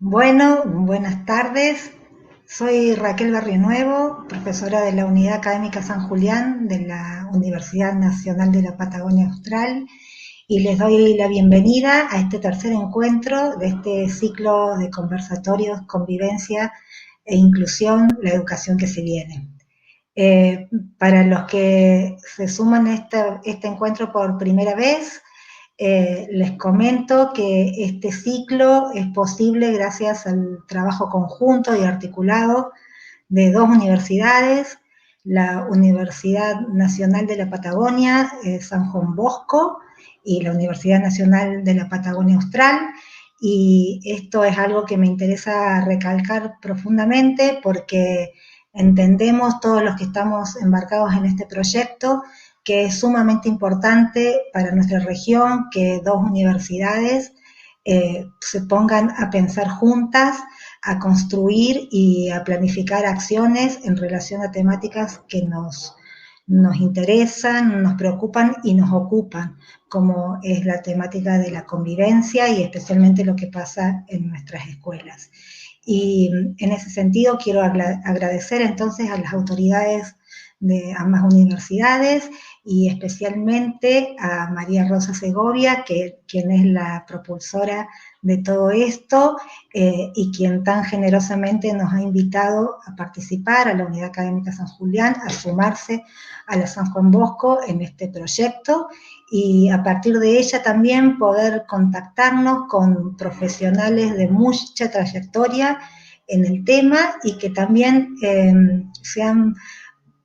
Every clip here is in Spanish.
Bueno, buenas tardes. Soy Raquel Barrionuevo, profesora de la Unidad Académica San Julián de la Universidad Nacional de la Patagonia Austral y les doy la bienvenida a este tercer encuentro de este ciclo de conversatorios, convivencia e inclusión, la educación que se viene. Eh, para los que se suman a este encuentro por primera vez, les comento que este ciclo es posible gracias al trabajo conjunto y articulado de dos universidades, la Universidad Nacional de la Patagonia, San Juan Bosco, y la Universidad Nacional de la Patagonia Austral, y esto es algo que me interesa recalcar profundamente porque entendemos todos los que estamos embarcados en este proyecto que es sumamente importante para nuestra región que dos universidades se pongan a pensar juntas, a construir y a planificar acciones en relación a temáticas que nos interesan, nos preocupan y nos ocupan, como es la temática de la convivencia y especialmente lo que pasa en nuestras escuelas. Y en ese sentido quiero agradecer entonces a las autoridades de ambas universidades y especialmente a María Rosa Segovia, quien es la propulsora de todo esto y quien tan generosamente nos ha invitado a participar a la Unidad Académica San Julián, a sumarse a la San Juan Bosco en este proyecto y a partir de ella también poder contactarnos con profesionales de mucha trayectoria en el tema y que también se han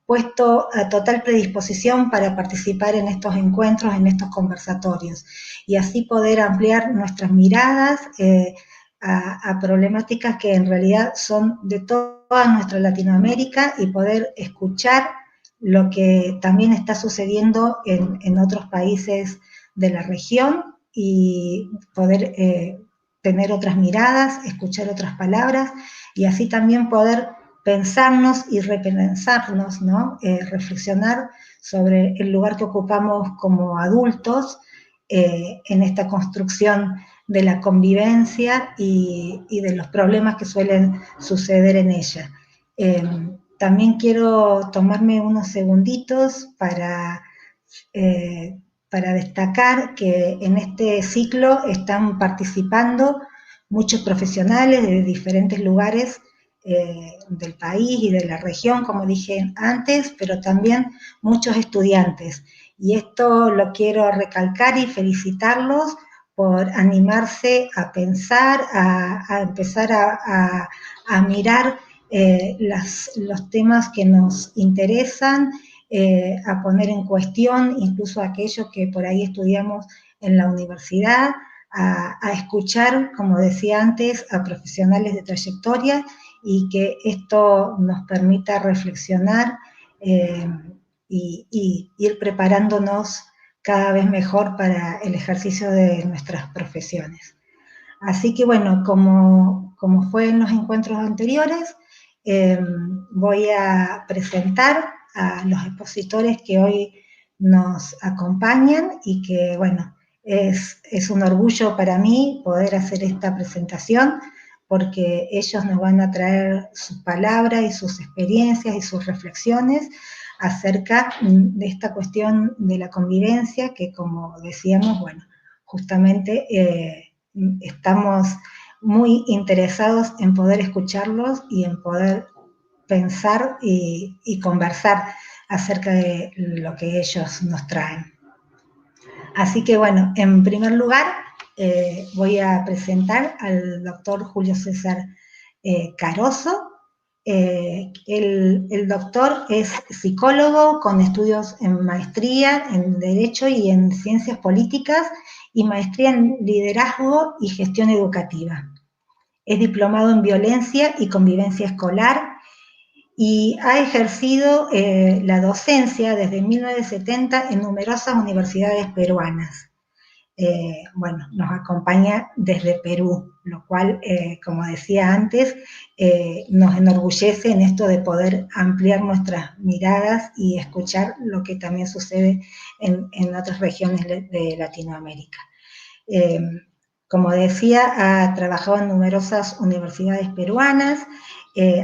puesto a total predisposición para participar en estos encuentros, en estos conversatorios, y así poder ampliar nuestras miradas a problemáticas que en realidad son de toda nuestra Latinoamérica y poder escuchar lo que también está sucediendo en otros países de la región y poder tener otras miradas, escuchar otras palabras y así también poder pensarnos y repensarnos, ¿no? Reflexionar sobre el lugar que ocupamos como adultos en esta construcción de la convivencia y de los problemas que suelen suceder en ella. También quiero tomarme unos segunditos para destacar que en este ciclo están participando muchos profesionales de diferentes lugares del país y de la región, como dije antes, pero también muchos estudiantes. Y esto lo quiero recalcar y felicitarlos por animarse a pensar, a empezar a mirar los temas que nos interesan, a poner en cuestión incluso aquello que por ahí estudiamos en la universidad, a escuchar, como decía antes, a profesionales de trayectoria y que esto nos permita reflexionar y ir preparándonos cada vez mejor para el ejercicio de nuestras profesiones. Así que bueno, como fue en los encuentros anteriores, voy a presentar a los expositores que hoy nos acompañan y que bueno, es un orgullo para mí poder hacer esta presentación porque ellos nos van a traer sus palabras y sus experiencias y sus reflexiones acerca de esta cuestión de la convivencia que, como decíamos, bueno, justamente estamos muy interesados en poder escucharlos y en poder pensar y conversar acerca de lo que ellos nos traen. Así que bueno, en primer lugar voy a presentar al doctor Julio César Caroso. El doctor es psicólogo con estudios en maestría en Derecho y en Ciencias Políticas y maestría en Liderazgo y Gestión Educativa. Es diplomado en Violencia y Convivencia Escolar y ha ejercido la docencia desde 1970 en numerosas universidades peruanas. Bueno, nos acompaña desde Perú, lo cual, como decía antes, nos enorgullece en esto de poder ampliar nuestras miradas y escuchar lo que también sucede en otras regiones de Latinoamérica. Como decía, ha trabajado en numerosas universidades peruanas,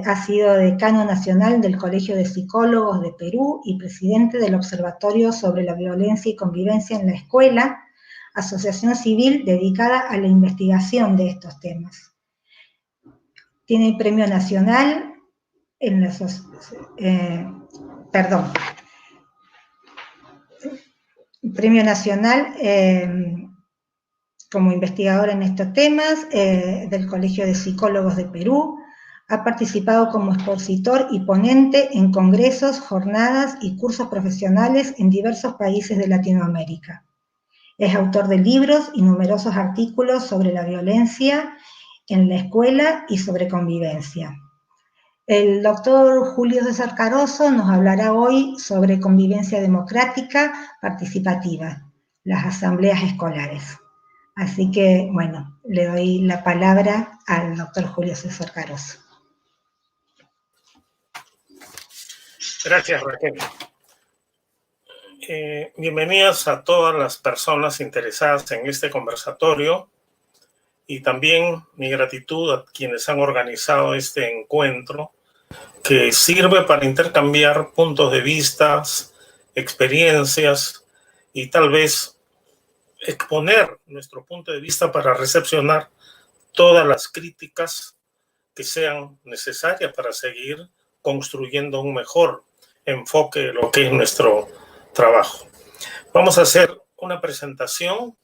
ha sido decano nacional del Colegio de Psicólogos de Perú y presidente del Observatorio sobre la Violencia y Convivencia en la Escuela, asociación civil dedicada a la investigación de estos temas. Tiene premio nacional en la premio nacional como investigadora en estos temas del Colegio de Psicólogos de Perú. Ha participado como expositor y ponente en congresos, jornadas y cursos profesionales en diversos países de Latinoamérica. Es autor de libros y numerosos artículos sobre la violencia en la escuela y sobre convivencia. El doctor Julio César Caroso nos hablará hoy sobre convivencia democrática participativa, las asambleas escolares. Así que, bueno, le doy la palabra al doctor Julio César Caroso. Gracias, Raquel. Bienvenidas a todas las personas interesadas en este conversatorio y también mi gratitud a quienes han organizado este encuentro que sirve para intercambiar puntos de vista, experiencias y tal vez exponer nuestro punto de vista para recepcionar todas las críticas que sean necesarias para seguir construyendo un mejor enfoque de lo que es nuestro trabajo. Vamos a hacer una presentación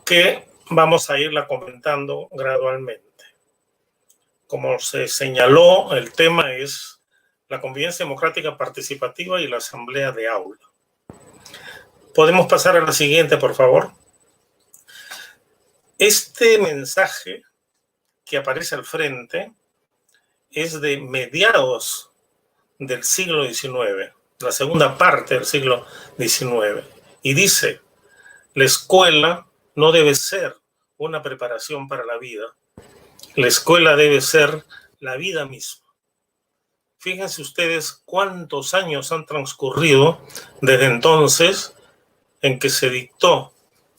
que vamos a irla comentando gradualmente. Como se señaló, el tema es la convivencia democrática participativa y la asamblea de aula. ¿Podemos pasar a la siguiente, por favor? Este mensaje que aparece al frente es de mediados del siglo XIX, la segunda parte del siglo XIX, y dice: la escuela no debe ser una preparación para la vida, la escuela debe ser la vida misma. Fíjense ustedes cuántos años han transcurrido desde entonces en que se dictó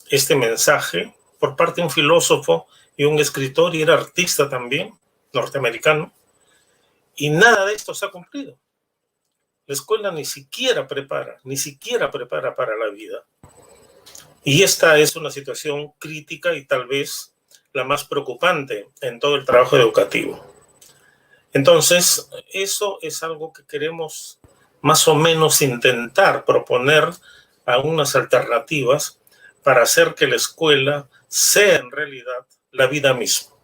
este mensaje por parte de un filósofo y un escritor, y era artista también, norteamericano, y nada de esto se ha cumplido. La escuela ni siquiera prepara para la vida. Y esta es una situación crítica y tal vez la más preocupante en todo el trabajo educativo. Entonces, eso es algo que queremos más o menos intentar proponer algunas alternativas para hacer que la escuela sea en realidad la vida misma.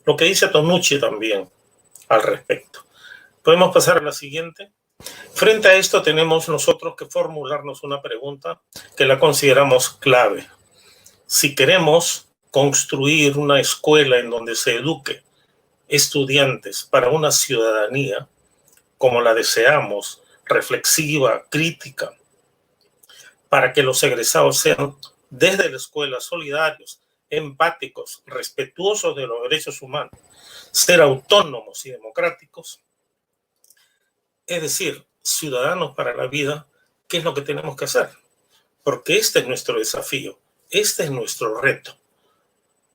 Lo que dice Tonucci también al respecto. ¿Podemos pasar a la siguiente? Frente a esto tenemos nosotros que formularnos una pregunta que la consideramos clave. Si queremos construir una escuela en donde se eduque estudiantes para una ciudadanía como la deseamos, reflexiva, crítica, para que los egresados sean desde la escuela solidarios, empáticos, respetuosos de los derechos humanos, ser autónomos y democráticos, es decir, ciudadanos para la vida, ¿qué es lo que tenemos que hacer? Porque este es nuestro desafío, este es nuestro reto,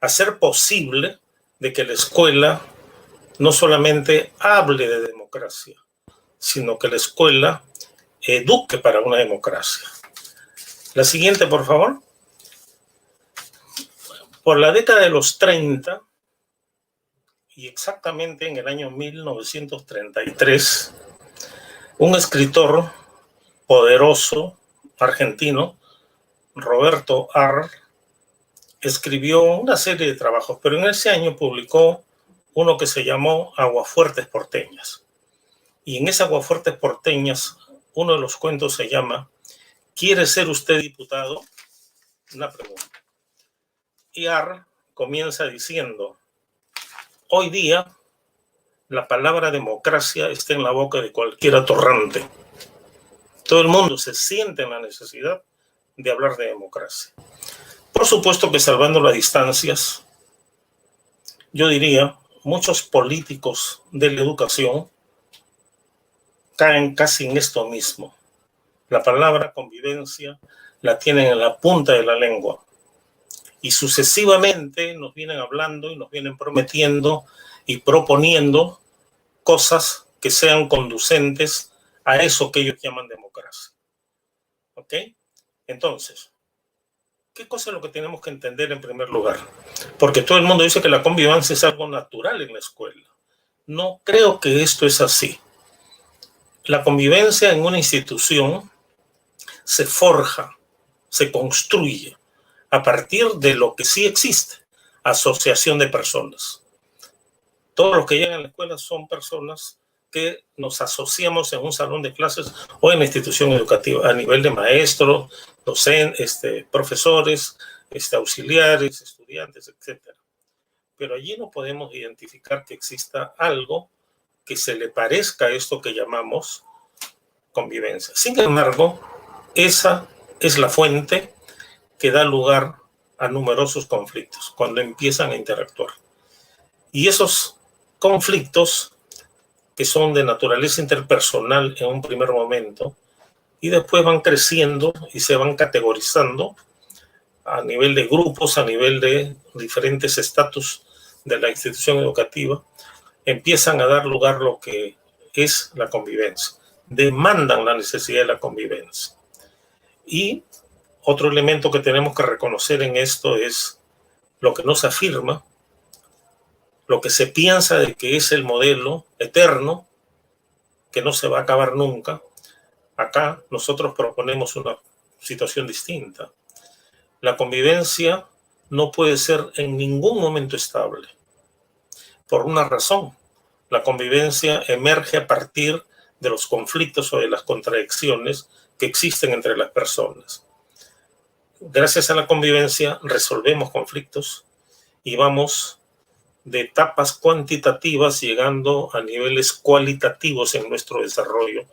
hacer posible de que la escuela no solamente hable de democracia, sino que la escuela eduque para una democracia. La siguiente, por favor. Por la década de los 30, y exactamente en el año 1933, un escritor poderoso argentino, Roberto Arr, escribió una serie de trabajos, pero en ese año publicó uno que se llamó Aguafuertes porteñas. Y en ese Aguafuertes porteñas, uno de los cuentos se llama ¿Quiere ser usted diputado? Una pregunta. Y Arr comienza diciendo: hoy día la palabra democracia está en la boca de cualquier atorrante. Todo el mundo se siente en la necesidad de hablar de democracia. Por supuesto que, salvando las distancias, yo diría, muchos políticos de la educación caen casi en esto mismo. La palabra convivencia la tienen en la punta de la lengua Y sucesivamente nos vienen hablando y nos vienen prometiendo y proponiendo cosas que sean conducentes a eso que ellos llaman democracia. ¿Ok? Entonces, ¿qué cosa es lo que tenemos que entender en primer lugar? Porque todo el mundo dice que la convivencia es algo natural en la escuela. No creo que esto es así. La convivencia en una institución se forja, se construye a partir de lo que sí existe, asociación de personas. Todos los que llegan a la escuela son personas que nos asociamos en un salón de clases o en la institución educativa a nivel de maestros, docentes, profesores, auxiliares, estudiantes, etc. Pero allí no podemos identificar que exista algo que se le parezca a esto que llamamos convivencia. Sin embargo, esa es la fuente que da lugar a numerosos conflictos cuando empiezan a interactuar. Y esos conflictos, que son de naturaleza interpersonal en un primer momento, y después van creciendo y se van categorizando a nivel de grupos, a nivel de diferentes estatus de la institución educativa, empiezan a dar lugar a lo que es la convivencia. Demandan la necesidad de la convivencia. Y otro elemento que tenemos que reconocer en esto es lo que nos afirma, lo que se piensa de que es el modelo eterno, que no se va a acabar nunca. Acá nosotros proponemos una situación distinta. La convivencia no puede ser en ningún momento estable. Por una razón, la convivencia emerge a partir de los conflictos o de las contradicciones que existen entre las personas. Gracias a la convivencia resolvemos conflictos y vamos de etapas cuantitativas llegando a niveles cualitativos en nuestro desarrollo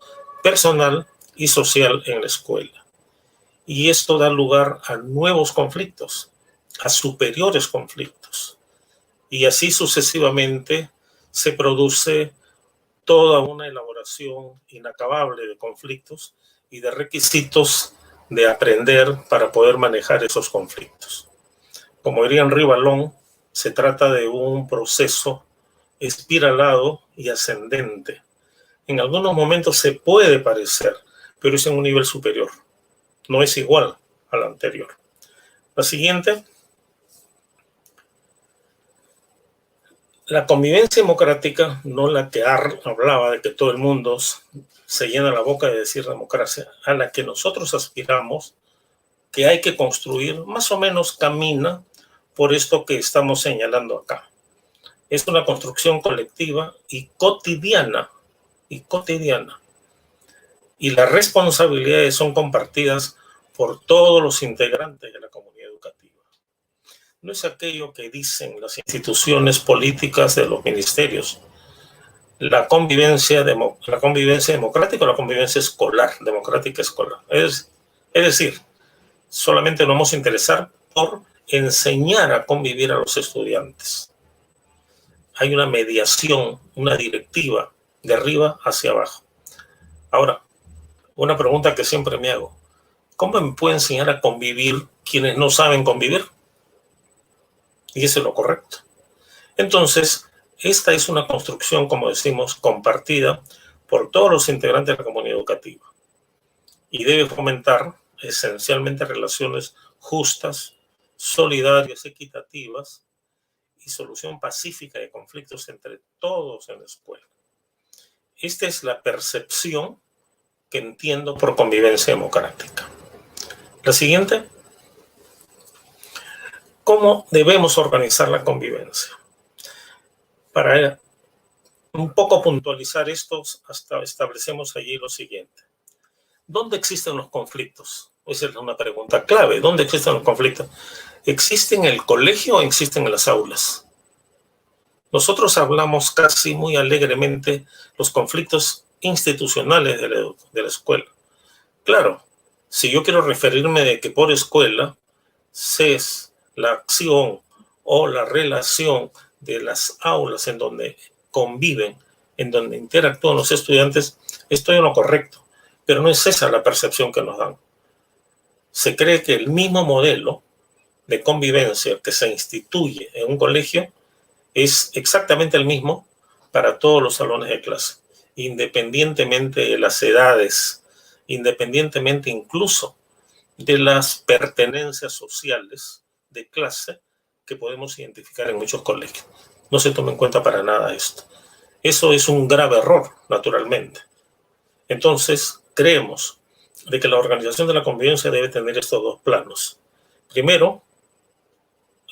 personal y social en la escuela. Y esto da lugar a nuevos conflictos, a superiores conflictos. Y así sucesivamente se produce toda una elaboración inacabable de conflictos y de requisitos de aprender para poder manejar esos conflictos. Como diría Henri Vallon, se trata de un proceso espiralado y ascendente. En algunos momentos se puede parecer, pero es en un nivel superior. No es igual al anterior. La siguiente. La convivencia democrática, no la que hablaba de que todo el mundo se llena la boca de decir democracia, a la que nosotros aspiramos, que hay que construir, más o menos camina por esto que estamos señalando acá. Es una construcción colectiva y cotidiana, y las responsabilidades son compartidas por todos los integrantes de la comunidad educativa. No es aquello que dicen las instituciones políticas de los ministerios, la convivencia democrática o la convivencia escolar, democrática escolar. Es decir, solamente nos vamos a interesar por enseñar a convivir a los estudiantes. Hay una mediación, una directiva de arriba hacia abajo. Ahora, una pregunta que siempre me hago: ¿cómo me puede enseñar a convivir quienes no saben convivir? Y eso es lo correcto. Entonces, esta es una construcción, como decimos, compartida por todos los integrantes de la comunidad educativa y debe fomentar esencialmente relaciones justas, solidarias, equitativas y solución pacífica de conflictos entre todos en la escuela. Esta es la percepción que entiendo por convivencia democrática. La siguiente. ¿Cómo debemos organizar la convivencia? Para un poco puntualizar esto, hasta establecemos allí lo siguiente. ¿Dónde existen los conflictos? Esa es una pregunta clave. ¿Dónde existen los conflictos? ¿Existen en el colegio o existen en las aulas? Nosotros hablamos casi muy alegremente los conflictos institucionales de la escuela. Claro, si yo quiero referirme de que por escuela es la acción o la relación de las aulas en donde conviven, en donde interactúan los estudiantes, estoy en lo correcto, pero no es esa la percepción que nos dan. Se cree que el mismo modelo de convivencia que se instituye en un colegio es exactamente el mismo para todos los salones de clase, independientemente de las edades, independientemente incluso de las pertenencias sociales de clase que podemos identificar en muchos colegios. No se toma en cuenta para nada esto. Eso es un grave error, naturalmente. Entonces, creemos de que la organización de la convivencia debe tener estos dos planos. Primero,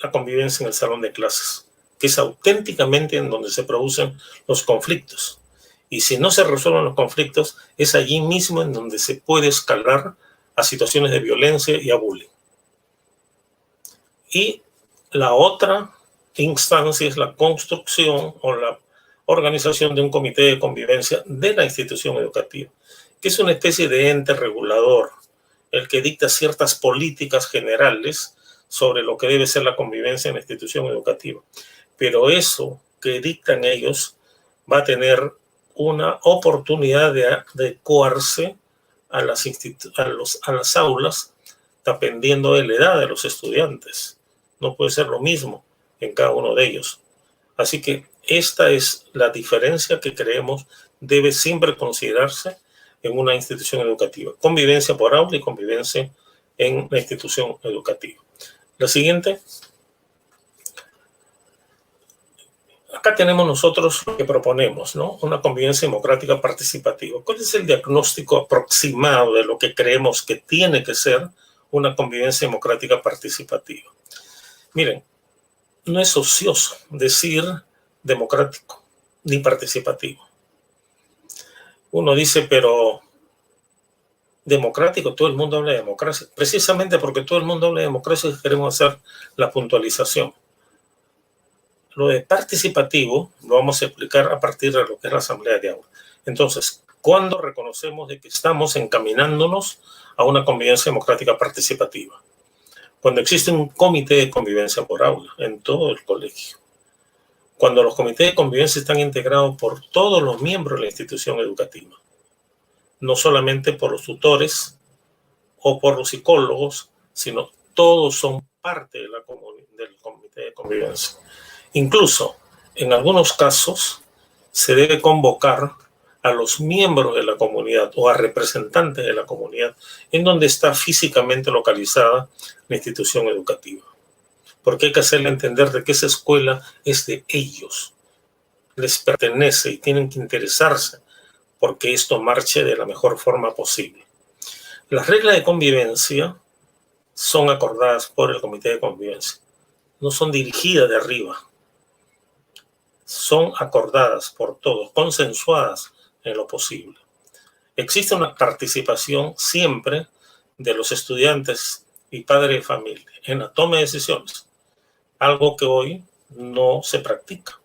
la convivencia en el salón de clases, que es auténticamente en donde se producen los conflictos. Y si no se resuelven los conflictos, es allí mismo en donde se puede escalar a situaciones de violencia y a bullying. Y la otra instancia es la construcción o la organización de un comité de convivencia de la institución educativa, que es una especie de ente regulador, el que dicta ciertas políticas generales sobre lo que debe ser la convivencia en la institución educativa. Pero eso que dictan ellos va a tener una oportunidad de adecuarse a las aulas dependiendo de la edad de los estudiantes. No puede ser lo mismo en cada uno de ellos. Así que esta es la diferencia que creemos debe siempre considerarse en una institución educativa. Convivencia por aula y convivencia en la institución educativa. La siguiente. Acá tenemos nosotros lo que proponemos, ¿no? Una convivencia democrática participativa. ¿Cuál es el diagnóstico aproximado de lo que creemos que tiene que ser una convivencia democrática participativa? Miren, no es ocioso decir democrático ni participativo. Uno dice, pero democrático, todo el mundo habla de democracia. Precisamente porque todo el mundo habla de democracia queremos hacer la puntualización. Lo de participativo lo vamos a explicar a partir de lo que es la asamblea de aula. Entonces, ¿cuándo reconocemos de que estamos encaminándonos a una convivencia democrática participativa? Cuando existe un comité de convivencia por aula en todo el colegio. Cuando los comités de convivencia están integrados por todos los miembros de la institución educativa. No solamente por los tutores o por los psicólogos, sino todos son parte de del comité de convivencia. Incluso, en algunos casos, se debe convocar a los miembros de la comunidad o a representantes de la comunidad en donde está físicamente localizada la institución educativa. Porque hay que hacerle entender de que esa escuela es de ellos, les pertenece y tienen que interesarse porque esto marche de la mejor forma posible. Las reglas de convivencia son acordadas por el comité de convivencia, no son dirigidas de arriba. Son acordadas por todos, consensuadas en lo posible. Existe una participación siempre de los estudiantes y padres de familia en la toma de decisiones, algo que hoy no se practica.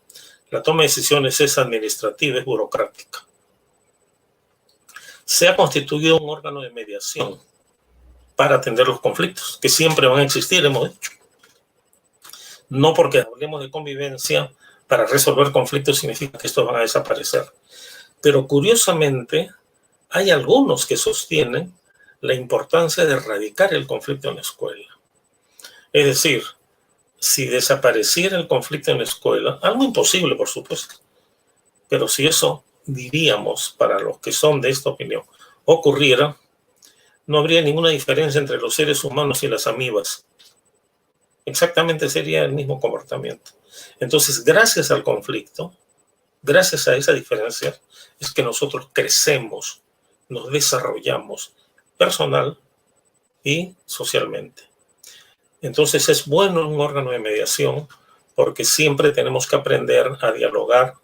La toma de decisiones es administrativa, es burocrática. Se ha constituido un órgano de mediación para atender los conflictos, que siempre van a existir, hemos dicho. No porque hablemos de convivencia para resolver conflictos significa que estos van a desaparecer. Pero curiosamente, hay algunos que sostienen la importancia de erradicar el conflicto en la escuela. Es decir, si desapareciera el conflicto en la escuela, algo imposible, por supuesto, pero si eso, diríamos, para los que son de esta opinión, ocurriera, no habría ninguna diferencia entre los seres humanos y las amibas. Exactamente sería el mismo comportamiento. Entonces, gracias al conflicto, gracias a esa diferencia, es que nosotros crecemos, nos desarrollamos personal y socialmente. Entonces, es bueno un órgano de mediación porque siempre tenemos que aprender a dialogar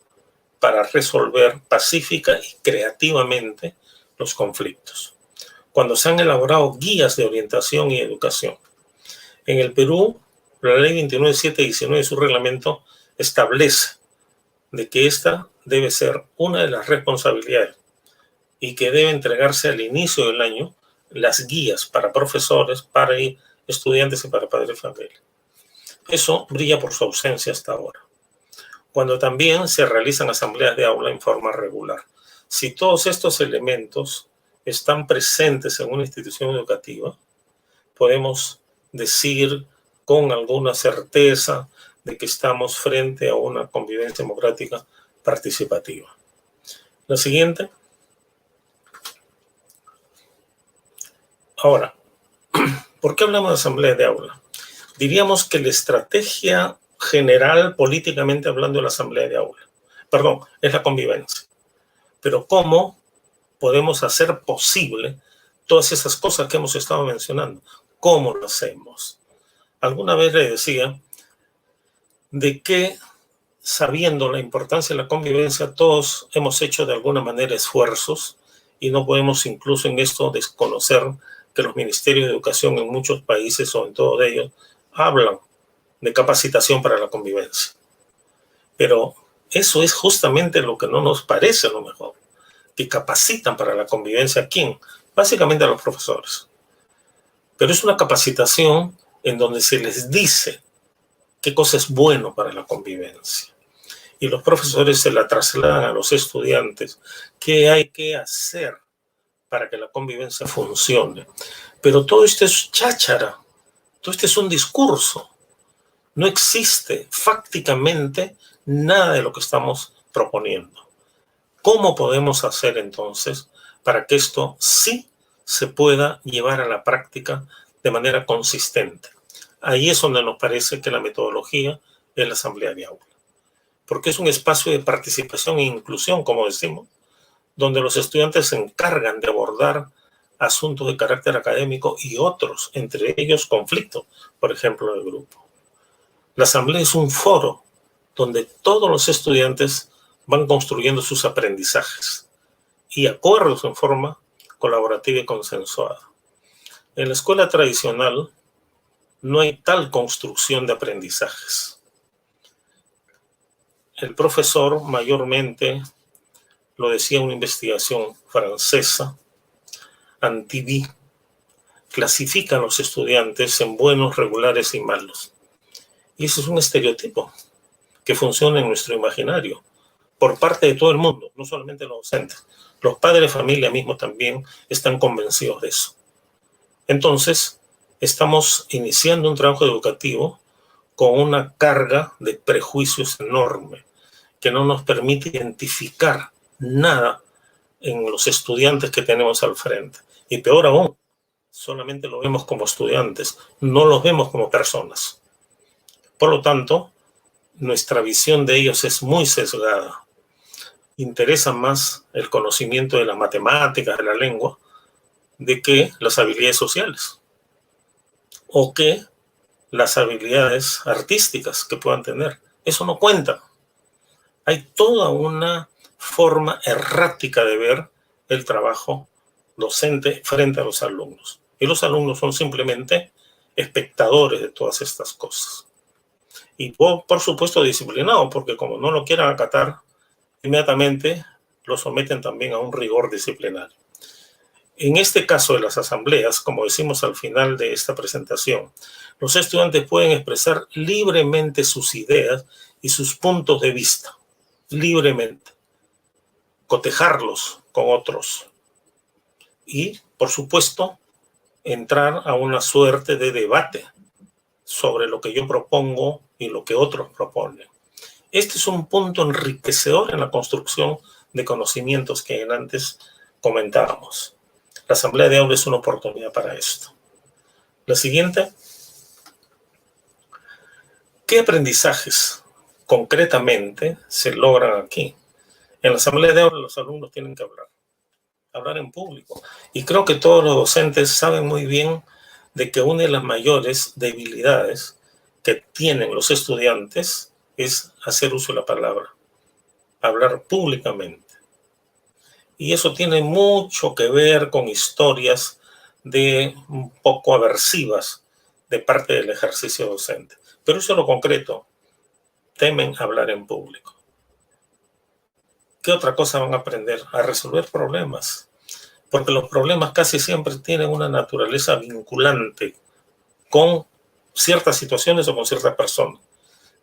para resolver pacífica y creativamente los conflictos. Cuando se han elaborado guías de orientación y educación. En el Perú, la ley 29719 y su reglamento establece de que esta debe ser una de las responsabilidades y que debe entregarse al inicio del año las guías para profesores, para estudiantes y para padres de familia. Eso brilla por su ausencia hasta ahora. Cuando también se realizan asambleas de aula en forma regular. Si todos estos elementos están presentes en una institución educativa, podemos decir con alguna certeza de que estamos frente a una convivencia democrática participativa. La siguiente. Ahora, ¿por qué hablamos de asamblea de aula? Diríamos que la estrategia general, políticamente hablando, de la asamblea de aula, es la convivencia. Pero ¿cómo podemos hacer posible todas esas cosas que hemos estado mencionando? ¿Cómo lo hacemos? Alguna vez le decía de que, sabiendo la importancia de la convivencia, todos hemos hecho de alguna manera esfuerzos y no podemos incluso en esto desconocer que los ministerios de educación en muchos países o en todos ellos hablan de capacitación para la convivencia. Pero eso es justamente lo que no nos parece lo mejor, que capacitan para la convivencia. ¿A quién? Básicamente a los profesores. Pero es una capacitación en donde se les dice qué cosa es bueno para la convivencia. Y los profesores se la trasladan a los estudiantes qué hay que hacer para que la convivencia funcione. Pero todo esto es cháchara, todo esto es un discurso. No existe fácticamente nada de lo que estamos proponiendo. ¿Cómo podemos hacer entonces para que esto sí se pueda llevar a la práctica de manera consistente? Ahí es donde nos parece que la metodología es la asamblea de aula, porque es un espacio de participación e inclusión, como decimos, donde los estudiantes se encargan de abordar asuntos de carácter académico y otros, entre ellos conflictos, por ejemplo, de grupo. La asamblea es un foro donde todos los estudiantes van construyendo sus aprendizajes y acuerdos en forma colaborativa y consensuada. En la escuela tradicional no hay tal construcción de aprendizajes. El profesor mayormente, lo decía una investigación francesa, Antibi, clasifica a los estudiantes en buenos, regulares y malos. Y ese es un estereotipo que funciona en nuestro imaginario por parte de todo el mundo, no solamente los docentes. Los padres de familia mismos también están convencidos de eso. Entonces, estamos iniciando un trabajo educativo con una carga de prejuicios enorme que no nos permite identificar nada en los estudiantes que tenemos al frente. Y peor aún, solamente lo vemos como estudiantes, no los vemos como personas. Por lo tanto, nuestra visión de ellos es muy sesgada. Interesa más el conocimiento de las matemáticas, de la lengua, de que las habilidades sociales o que las habilidades artísticas que puedan tener. Eso no cuenta. Hay toda una forma errática de ver el trabajo docente frente a los alumnos. Y los alumnos son simplemente espectadores de todas estas cosas. Y por supuesto disciplinados, porque como no lo quieran acatar, inmediatamente lo someten también a un rigor disciplinario. En este caso de las asambleas, como decimos al final de esta presentación, los estudiantes pueden expresar libremente sus ideas y sus puntos de vista, libremente, cotejarlos con otros y, por supuesto, entrar a una suerte de debate sobre lo que yo propongo y lo que otros proponen. Este es un punto enriquecedor en la construcción de conocimientos que antes comentábamos. La asamblea de aula es una oportunidad para esto. La siguiente. ¿Qué aprendizajes concretamente se logran aquí? En la asamblea de aula los alumnos tienen que hablar en público. Y creo que todos los docentes saben muy bien de que una de las mayores debilidades que tienen los estudiantes es hacer uso de la palabra, hablar públicamente. Y eso tiene mucho que ver con historias de un poco aversivas de parte del ejercicio docente. Pero eso es lo concreto. Temen hablar en público. ¿Qué otra cosa van a aprender? A resolver problemas. Porque los problemas casi siempre tienen una naturaleza vinculante con ciertas situaciones o con ciertas personas.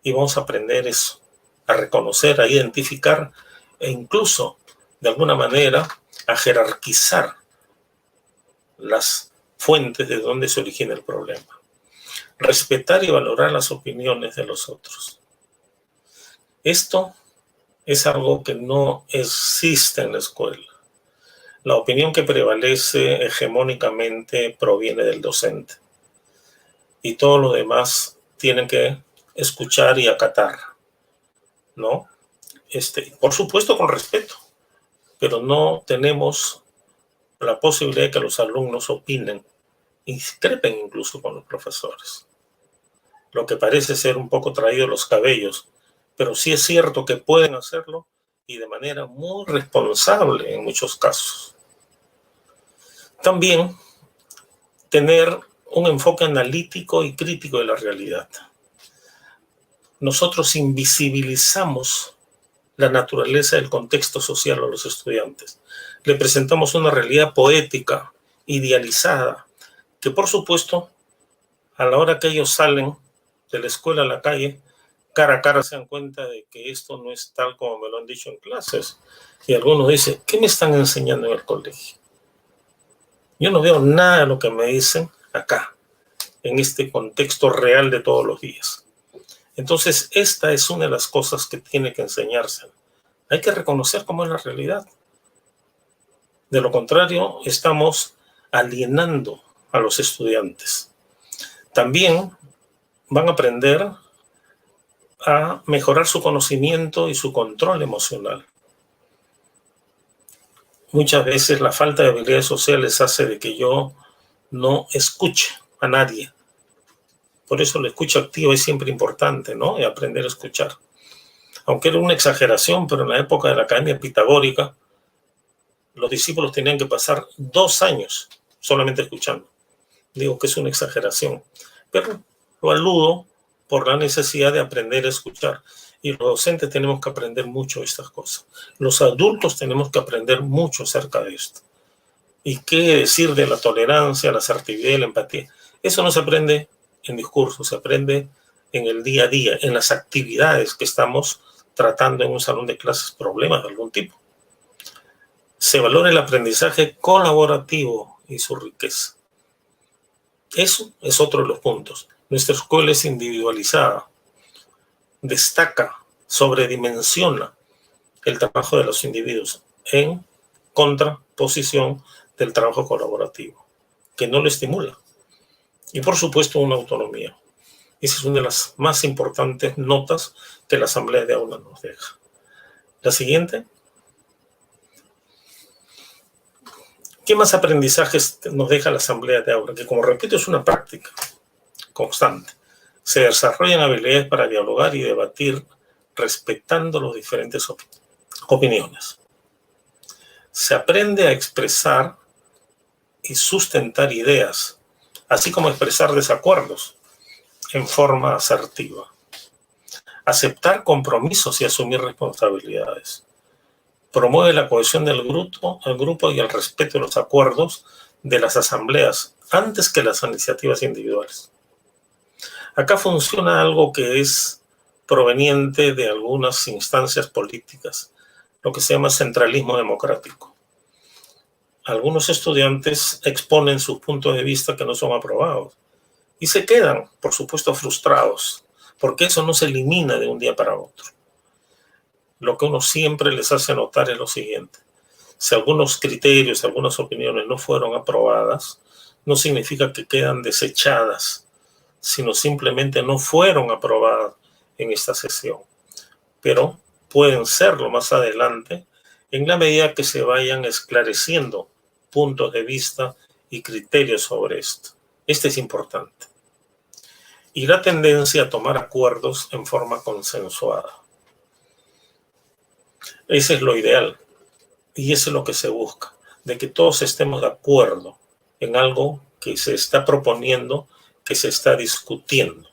Y vamos a aprender eso, a reconocer, a identificar e incluso, de alguna manera, a jerarquizar las fuentes de donde se origina el problema. respetar y valorar las opiniones de los otros. Esto es algo que no existe en la escuela. La opinión que prevalece hegemónicamente proviene del docente. Y todo lo demás tienen que escuchar y acatar, ¿no? Por supuesto con respeto, pero no tenemos la posibilidad de que los alumnos opinen, discrepen incluso con los profesores. Lo que parece ser un poco traído los cabellos, pero sí es cierto que pueden hacerlo y de manera muy responsable en muchos casos. También tener un enfoque analítico y crítico de la realidad. Nosotros invisibilizamos la naturaleza del contexto social a los estudiantes. Le presentamos una realidad poética, idealizada, que por supuesto, a la hora que ellos salen de la escuela a la calle, cara a cara se dan cuenta de que esto no es tal como me lo han dicho en clases. Y algunos dicen, ¿qué me están enseñando en el colegio? Yo no veo nada de lo que me dicen acá, en este contexto real de todos los días. Entonces, esta es una de las cosas que tiene que enseñarse. Hay que reconocer cómo es la realidad. De lo contrario, estamos alienando a los estudiantes. También van a aprender a mejorar su conocimiento y su control emocional. Muchas veces la falta de habilidades sociales hace de que yo no escuche a nadie. Por eso la escucha activa es siempre importante, ¿no? Y aprender a escuchar. Aunque era una exageración, pero en la época de la Academia Pitagórica, los discípulos tenían que pasar 2 años solamente escuchando. Digo que es una exageración, pero lo aludo por la necesidad de aprender a escuchar. Y los docentes tenemos que aprender mucho estas cosas. Los adultos tenemos que aprender mucho acerca de esto. ¿Y qué decir de la tolerancia, la asertividad y la empatía? Eso no se aprende en discursos, se aprende en el día a día, en las actividades que estamos tratando en un salón de clases, problemas de algún tipo. Se valora el aprendizaje colaborativo y su riqueza. Eso es otro de los puntos. Nuestra escuela es individualizada, destaca, sobredimensiona el trabajo de los individuos en contraposición del trabajo colaborativo, que no lo estimula. Y por supuesto una autonomía. Esa es una de las más importantes notas que la Asamblea de Aula nos deja. La siguiente. ¿Qué más aprendizajes nos deja la Asamblea de Aula? Que, como repito, es una práctica constante. Se desarrollan habilidades para dialogar y debatir respetando las diferentes opiniones. Se aprende a expresar y sustentar ideas, así como expresar desacuerdos en forma asertiva. Aceptar compromisos y asumir responsabilidades. Promueve la cohesión del grupo y el respeto de los acuerdos de las asambleas antes que las iniciativas individuales. Acá funciona algo que es proveniente de algunas instancias políticas, lo que se llama centralismo democrático. Algunos estudiantes exponen sus puntos de vista que no son aprobados y se quedan, por supuesto, frustrados, porque eso no se elimina de un día para otro. Lo que uno siempre les hace notar es lo siguiente: si algunos criterios, algunas opiniones no fueron aprobadas, no significa que quedan desechadas, sino simplemente no fueron aprobadas en esta sesión. Pero pueden serlo más adelante en la medida que se vayan esclareciendo puntos de vista y criterios sobre esto. Este es importante. Y la tendencia a tomar acuerdos en forma consensuada. Ese es lo ideal y eso es lo que se busca, de que todos estemos de acuerdo en algo que se está proponiendo, que se está discutiendo.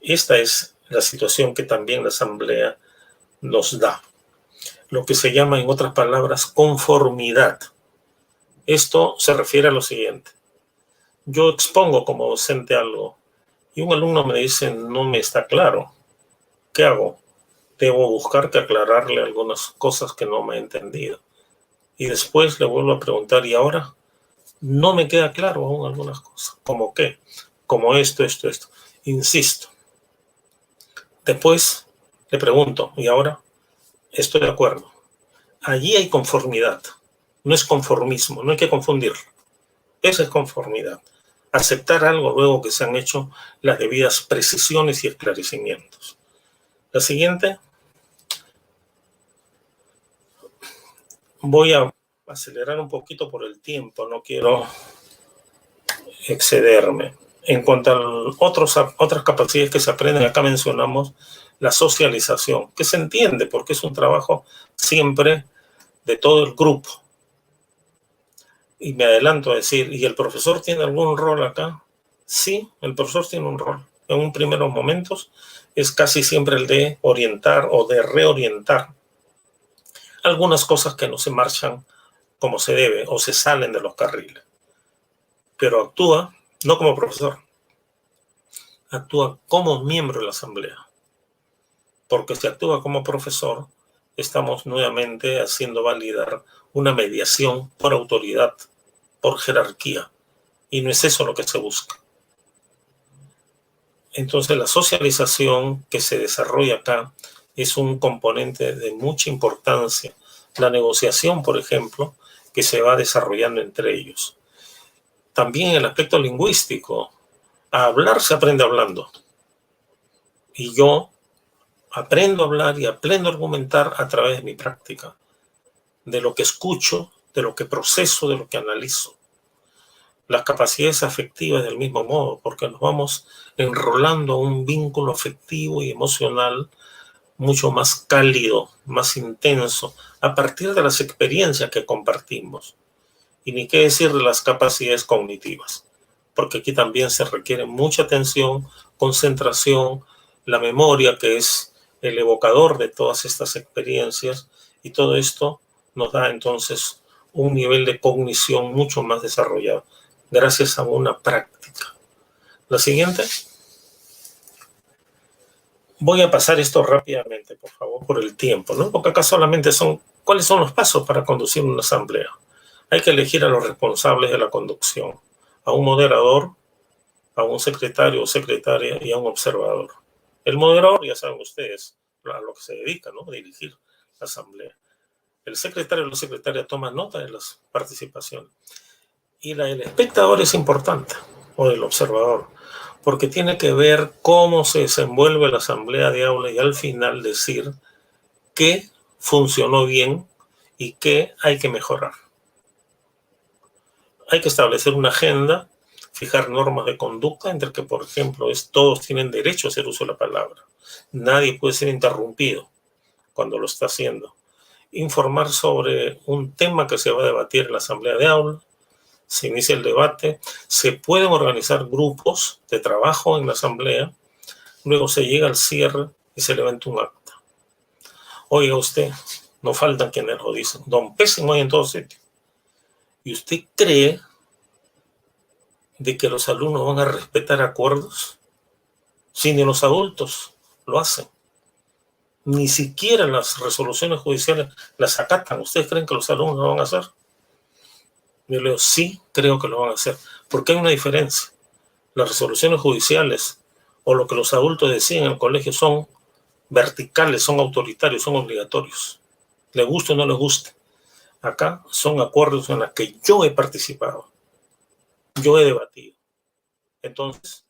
Esta es la situación que también la Asamblea nos da, lo que se llama, en otras palabras, conformidad. Esto se refiere a lo siguiente: yo expongo como docente algo y un alumno me dice no me está claro. ¿Qué hago? Debo buscar que aclararle algunas cosas que no me ha entendido. Y después le vuelvo a preguntar, ¿y ahora? No me queda claro aún algunas cosas. ¿Cómo qué? como esto. Insisto. Después le pregunto, ¿y ahora? Estoy de acuerdo. Allí hay conformidad. No es conformismo, no hay que confundirlo. Esa es conformidad. Aceptar algo luego que se han hecho las debidas precisiones y esclarecimientos. La siguiente. Voy a acelerar un poquito por el tiempo, no quiero excederme. En cuanto a otras capacidades que se aprenden, acá mencionamos la socialización, que se entiende porque es un trabajo siempre de todo el grupo. Y me adelanto a decir, ¿y el profesor tiene algún rol acá? Sí, el profesor tiene un rol. En un primeros momentos es casi siempre el de orientar o de reorientar algunas cosas que no se marchan como se debe o se salen de los carriles. Pero actúa no como profesor, actúa como miembro de la asamblea. Porque si actúa como profesor, estamos nuevamente haciendo validar una mediación por autoridad, por jerarquía. Y no es eso lo que se busca. Entonces, la socialización que se desarrolla acá es un componente de mucha importancia. La negociación, por ejemplo, que se va desarrollando entre ellos. También el aspecto lingüístico. A hablar se aprende hablando. Y yo aprendo a hablar y aprendo a argumentar a través de mi práctica, de lo que escucho, de lo que proceso, de lo que analizo. Las capacidades afectivas del mismo modo, porque nos vamos enrolando a un vínculo afectivo y emocional mucho más cálido, más intenso, a partir de las experiencias que compartimos. Y ni qué decir de las capacidades cognitivas, porque aquí también se requiere mucha atención, concentración, la memoria, que es el evocador de todas estas experiencias, y todo esto nos da entonces un nivel de cognición mucho más desarrollado, gracias a una práctica. La siguiente. Voy a pasar esto rápidamente, por favor, por el tiempo, ¿no? Porque acá solamente son, ¿cuáles son los pasos para conducir una asamblea? Hay que elegir a los responsables de la conducción, a un moderador, a un secretario o secretaria y a un observador. El moderador, ya saben ustedes, a lo que se dedica, ¿no? A dirigir la asamblea. El secretario o la secretaria toma nota de las participaciones. Y el espectador es importante, o el observador, porque tiene que ver cómo se desenvuelve la asamblea de aula y al final decir qué funcionó bien y qué hay que mejorar. Hay que establecer una agenda, fijar normas de conducta, entre que, por ejemplo, todos tienen derecho a hacer uso de la palabra. Nadie puede ser interrumpido cuando lo está haciendo. Informar sobre un tema que se va a debatir en la asamblea de aula. Se inicia el debate, se pueden organizar grupos de trabajo en la asamblea, luego se llega al cierre y se levanta un acta. Oiga usted, no faltan quienes lo dicen, don pésimo hay en todos sitios. ¿Y usted cree de que los alumnos van a respetar acuerdos? Si ni los adultos lo hacen. Ni siquiera las resoluciones judiciales las acatan. ¿Ustedes creen que los alumnos lo van a hacer? Yo le digo, sí, creo que lo van a hacer. Porque hay una diferencia. Las resoluciones judiciales o lo que los adultos deciden en el colegio son verticales, son autoritarios, son obligatorios. Le guste o no le guste. Acá son acuerdos en los que yo he participado. Yo he debatido. Entonces,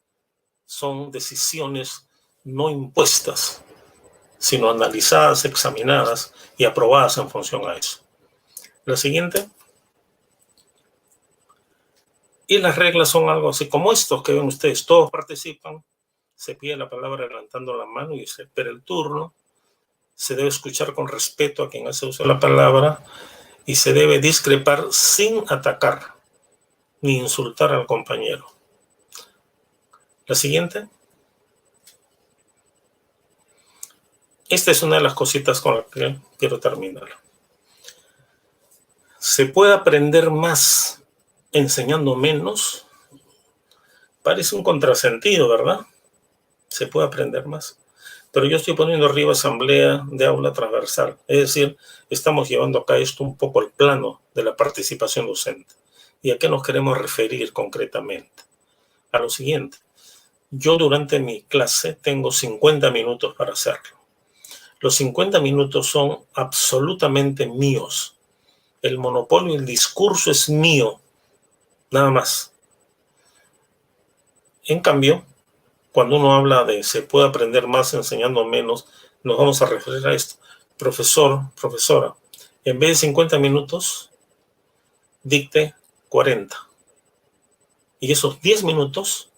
son decisiones no impuestas, sino analizadas, examinadas y aprobadas en función a eso. La siguiente. Y las reglas son algo así como estos que ven ustedes. Todos participan, se pide la palabra levantando la mano y se espera el turno. Se debe escuchar con respeto a quien hace uso de la palabra y se debe discrepar sin atacar ni insultar al compañero. La siguiente. Esta es una de las cositas con las que quiero terminar. ¿Se puede aprender más enseñando menos? Parece un contrasentido, ¿verdad? Se puede aprender más. Pero yo estoy poniendo arriba asamblea de aula transversal. Es decir, estamos llevando acá esto un poco al plano de la participación docente. ¿Y a qué nos queremos referir concretamente? A lo siguiente. Yo durante mi clase tengo 50 minutos para hacerlo. Los 50 minutos son absolutamente míos. El monopolio, el discurso es mío, nada más. En cambio, cuando uno habla de se puede aprender más enseñando menos, nos vamos a referir a esto. Profesor, profesora, en vez de 50 minutos, dicte 40. Y esos 10 minutos,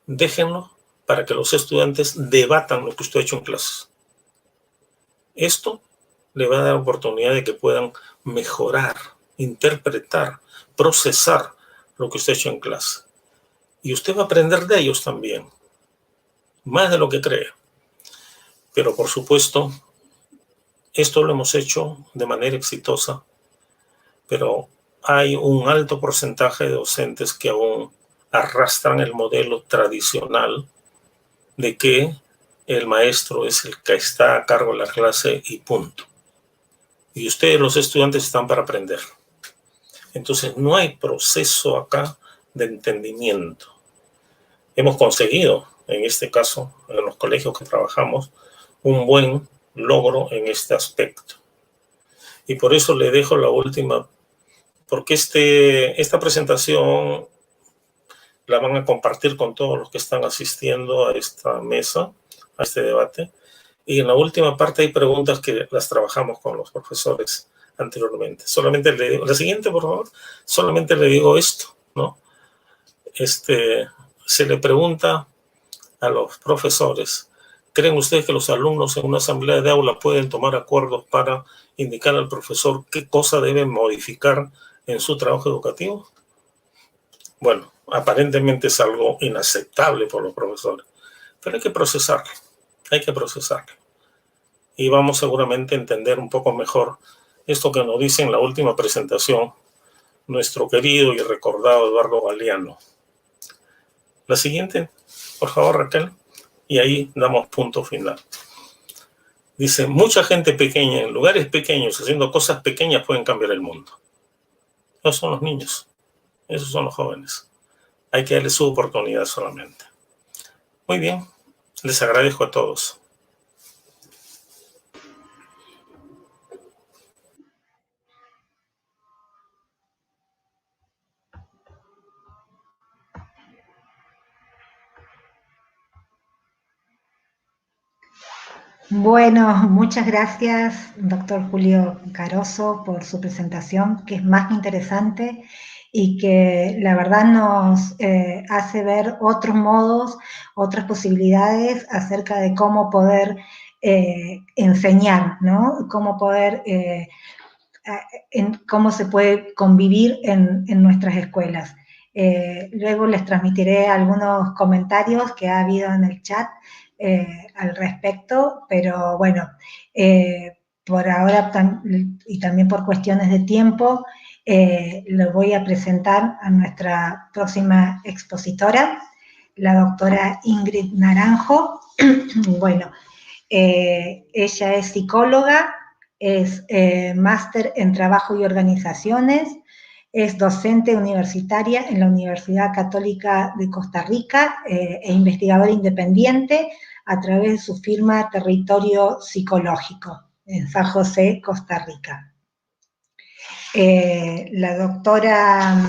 déjenlo para que los estudiantes debatan lo que usted ha hecho en clases. Esto le va a dar oportunidad de que puedan mejorar, interpretar, procesar lo que usted ha hecho en clase. Y usted va a aprender de ellos también, más de lo que cree. Pero por supuesto, esto lo hemos hecho de manera exitosa, pero hay un alto porcentaje de docentes que aún arrastran el modelo tradicional de que el maestro es el que está a cargo de la clase y punto. Y ustedes, los estudiantes, están para aprender. Entonces, no hay proceso acá de entendimiento. Hemos conseguido, en este caso, en los colegios que trabajamos, un buen logro en este aspecto. Y por eso le dejo la última, porque esta presentación la van a compartir con todos los que están asistiendo a esta mesa, a este debate. Y en la última parte hay preguntas que las trabajamos con los profesores anteriormente. Solamente le digo, la siguiente, por favor, solamente le digo esto, ¿no? Se le pregunta a los profesores, ¿creen ustedes que los alumnos en una asamblea de aula pueden tomar acuerdos para indicar al profesor qué cosa deben modificar en su trabajo educativo? Bueno, aparentemente es algo inaceptable por los profesores, pero hay que procesarlo, Y vamos seguramente a entender un poco mejor esto que nos dice en la última presentación nuestro querido y recordado Eduardo Galeano. La siguiente, por favor, Raquel, y ahí damos punto final. Dice, mucha gente pequeña, en lugares pequeños, haciendo cosas pequeñas, pueden cambiar el mundo. Esos son los niños, esos son los jóvenes. Hay que darles su oportunidad solamente. Muy bien, les agradezco a todos. Bueno, muchas gracias, doctor Julio Caroso, por su presentación, que es más que interesante y que la verdad nos hace ver otros modos, otras posibilidades acerca de cómo poder enseñar, ¿no? Cómo poder, cómo se puede convivir en nuestras escuelas. Luego les transmitiré algunos comentarios que ha habido en el chat al respecto, pero bueno, por ahora y también por cuestiones de tiempo, lo voy a presentar a nuestra próxima expositora, la doctora Ingrid Naranjo. Bueno, ella es psicóloga, es máster en trabajo y organizaciones, es docente universitaria en la Universidad Católica de Costa Rica e investigadora independiente a través de su firma Territorio Psicológico en San José, Costa Rica. La doctora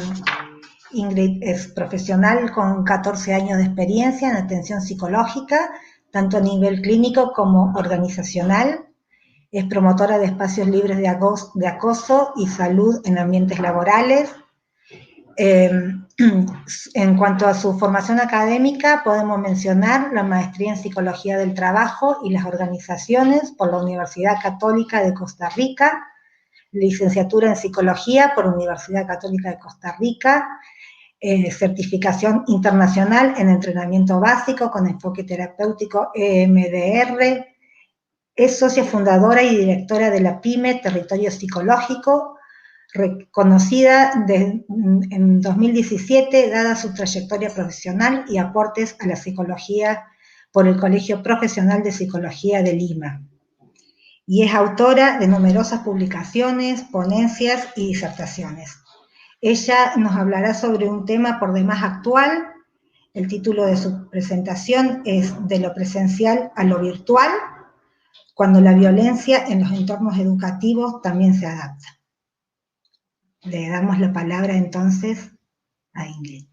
Ingrid es profesional con 14 años de experiencia en atención psicológica, tanto a nivel clínico como organizacional. Es promotora de espacios libres de acoso y salud en ambientes laborales. En cuanto a su formación académica, podemos mencionar la maestría en Psicología del Trabajo y las Organizaciones por la Universidad Católica de Costa Rica, licenciatura en Psicología por Universidad Católica de Costa Rica, certificación internacional en entrenamiento básico con enfoque terapéutico EMDR, es socia fundadora y directora de la PYME Territorio Psicológico, reconocida en 2017, dada su trayectoria profesional y aportes a la psicología por el Colegio Profesional de Psicología de Lima. Y es autora de numerosas publicaciones, ponencias y disertaciones. Ella nos hablará sobre un tema por demás actual, El título de su presentación es De lo presencial a lo virtual, cuando la violencia en los entornos educativos también se adapta. Le damos la palabra entonces a Ingrid.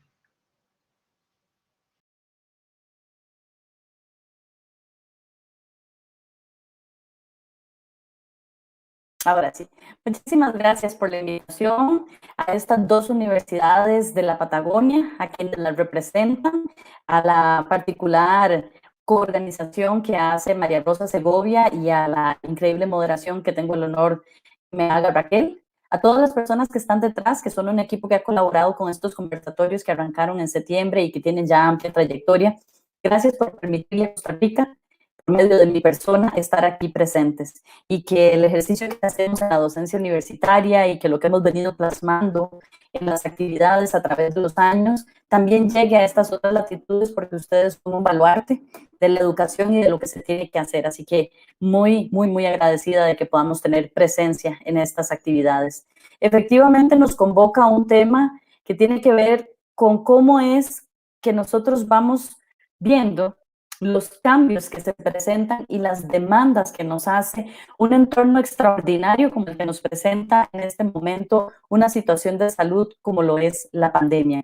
Ahora sí, muchísimas gracias por la invitación a estas dos universidades de la Patagonia, a quienes las representan, a la particular coorganización que hace María Rosa Segovia y a la increíble moderación que tengo el honor que me haga Raquel, a todas las personas que están detrás, que son un equipo que ha colaborado con estos conversatorios que arrancaron en septiembre y que tienen ya amplia trayectoria. Gracias por permitirle a Costa Rica, por medio de mi persona, estar aquí presentes y que el ejercicio que hacemos en la docencia universitaria y que lo que hemos venido plasmando en las actividades a través de los años también llegue a estas otras latitudes, porque ustedes son un baluarte de la educación y de lo que se tiene que hacer. Así que muy, muy, muy agradecida de que podamos tener presencia en estas actividades. Efectivamente nos convoca un tema que tiene que ver con cómo es que nosotros vamos viendo los cambios que se presentan y las demandas que nos hace un entorno extraordinario como el que nos presenta en este momento una situación de salud como lo es la pandemia.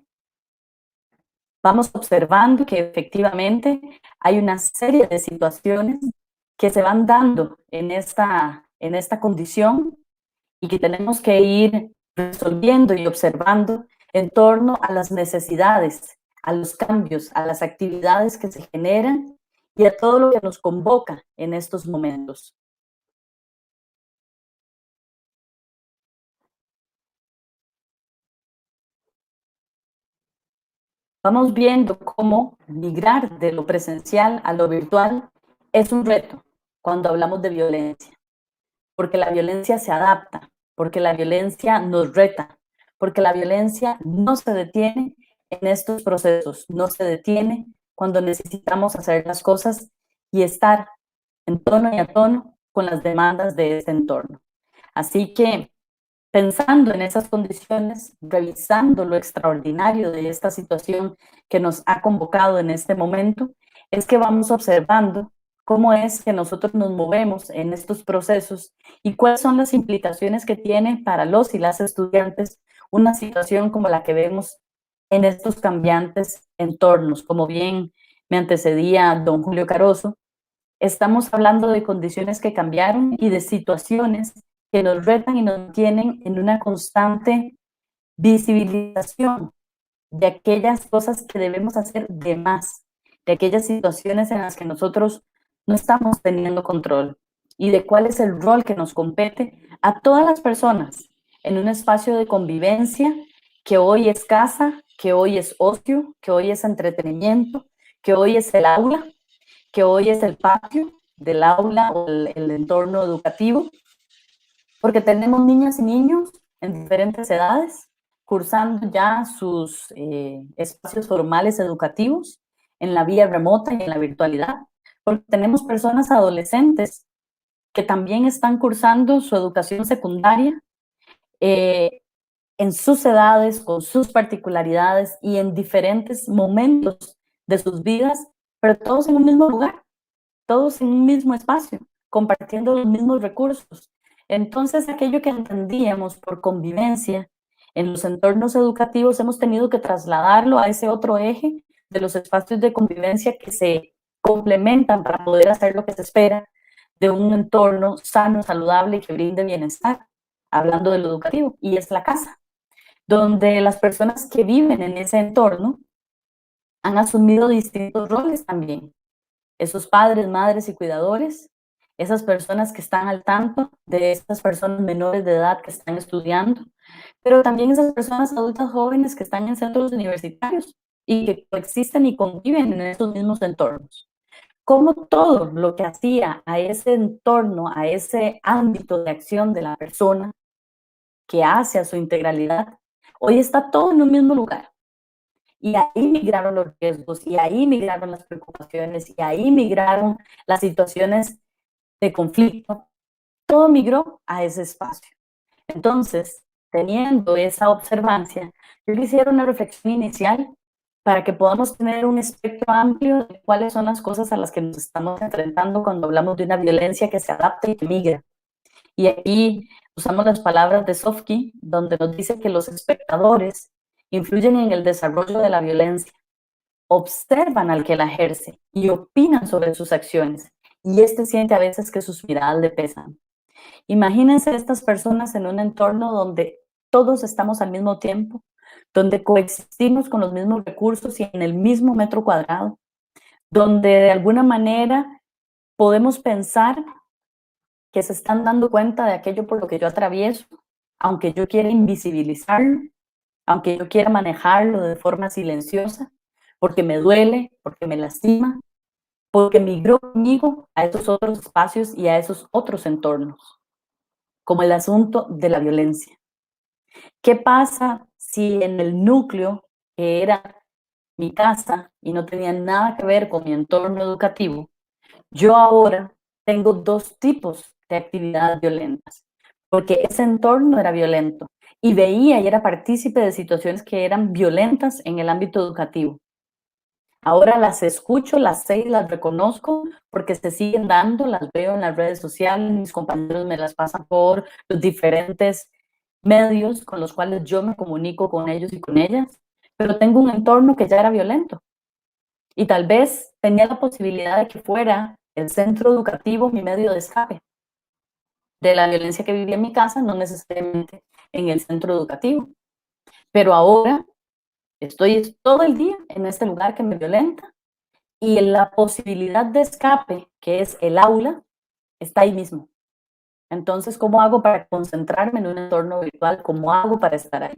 Vamos observando que efectivamente hay una serie de situaciones que se van dando en esta condición y que tenemos que ir resolviendo y observando en torno a las necesidades, a los cambios, a las actividades que se generan y a todo lo que nos convoca en estos momentos. Vamos viendo cómo migrar de lo presencial a lo virtual es un reto cuando hablamos de violencia, porque la violencia se adapta, porque la violencia nos reta, porque la violencia no se detiene en estos procesos, no se detiene cuando necesitamos hacer las cosas y estar en tono y a tono con las demandas de este entorno. Así que pensando en esas condiciones, revisando lo extraordinario de esta situación que nos ha convocado en este momento, es que vamos observando cómo es que nosotros nos movemos en estos procesos y cuáles son las implicaciones que tiene para los y las estudiantes una situación como la que vemos en estos cambiantes entornos. Como bien me antecedía don Julio Caroso, estamos hablando de condiciones que cambiaron y de situaciones que nos retan y nos tienen en una constante visibilización de aquellas cosas que debemos hacer de más, de aquellas situaciones en las que nosotros no estamos teniendo control y de cuál es el rol que nos compete a todas las personas en un espacio de convivencia que hoy es casa, que hoy es ocio, que hoy es entretenimiento, que hoy es el aula, que hoy es el patio del aula o el entorno educativo, porque tenemos niñas y niños en diferentes edades cursando ya sus espacios formales educativos en la vía remota y en la virtualidad, porque tenemos personas adolescentes que también están cursando su educación secundaria en sus edades, con sus particularidades y en diferentes momentos de sus vidas, pero todos en un mismo lugar, todos en un mismo espacio, compartiendo los mismos recursos. Entonces, aquello que entendíamos por convivencia en los entornos educativos, hemos tenido que trasladarlo a ese otro eje de los espacios de convivencia que se complementan para poder hacer lo que se espera de un entorno sano, saludable y que brinde bienestar, hablando de lo educativo, y es la casa, donde las personas que viven en ese entorno han asumido distintos roles también. Esos padres, madres y cuidadores, esas personas que están al tanto de estas personas menores de edad que están estudiando, pero también esas personas adultas jóvenes que están en centros universitarios y que coexisten y conviven en esos mismos entornos. Cómo todo lo que hacía a ese entorno, a ese ámbito de acción de la persona que hace a su integralidad, hoy está todo en un mismo lugar. Y ahí migraron los riesgos, y ahí migraron las preocupaciones, y ahí migraron las situaciones de conflicto. Todo migró a ese espacio. Entonces, teniendo esa observancia, yo quisiera una reflexión inicial para que podamos tener un espectro amplio de cuáles son las cosas a las que nos estamos enfrentando cuando hablamos de una violencia que se adapta y que migra. Y aquí usamos las palabras de Sofky, donde nos dice que los espectadores influyen en el desarrollo de la violencia, observan al que la ejerce y opinan sobre sus acciones, y este siente a veces que sus miradas le pesan. Imagínense estas personas en un entorno donde todos estamos al mismo tiempo, donde coexistimos con los mismos recursos y en el mismo metro cuadrado, donde de alguna manera podemos pensar que se están dando cuenta de aquello por lo que yo atravieso, aunque yo quiera invisibilizarlo, aunque yo quiera manejarlo de forma silenciosa, porque me duele, porque me lastima, porque migró conmigo a esos otros espacios y a esos otros entornos, como el asunto de la violencia. ¿Qué pasa si en el núcleo, que era mi casa y no tenía nada que ver con mi entorno educativo, yo ahora tengo dos tipos de actividades violentas? Porque ese entorno era violento y veía y era partícipe de situaciones que eran violentas en el ámbito educativo. Ahora las escucho, las sé y las reconozco porque se siguen dando, las veo en las redes sociales, mis compañeros me las pasan por los diferentes medios con los cuales yo me comunico con ellos y con ellas, pero tengo un entorno que ya era violento y tal vez tenía la posibilidad de que fuera el centro educativo mi medio de escape de la violencia que vivía en mi casa, no necesariamente en el centro educativo, pero ahora estoy todo el día en este lugar que me violenta y la posibilidad de escape, que es el aula, está ahí mismo. Entonces, ¿cómo hago para concentrarme en un entorno virtual? ¿Cómo hago para estar ahí?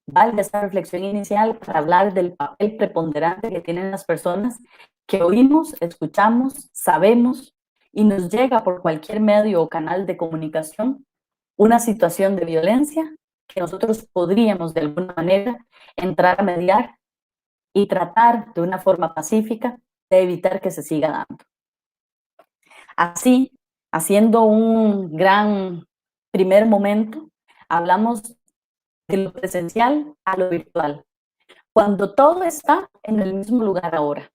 Vale esta reflexión inicial para hablar del papel preponderante que tienen las personas que oímos, escuchamos, sabemos y nos llega por cualquier medio o canal de comunicación una situación de violencia que nosotros podríamos de alguna manera entrar a mediar y tratar de una forma pacífica de evitar que se siga dando. Así, haciendo un gran primer momento, hablamos de lo presencial a lo virtual. Cuando todo está en el mismo lugar ahora,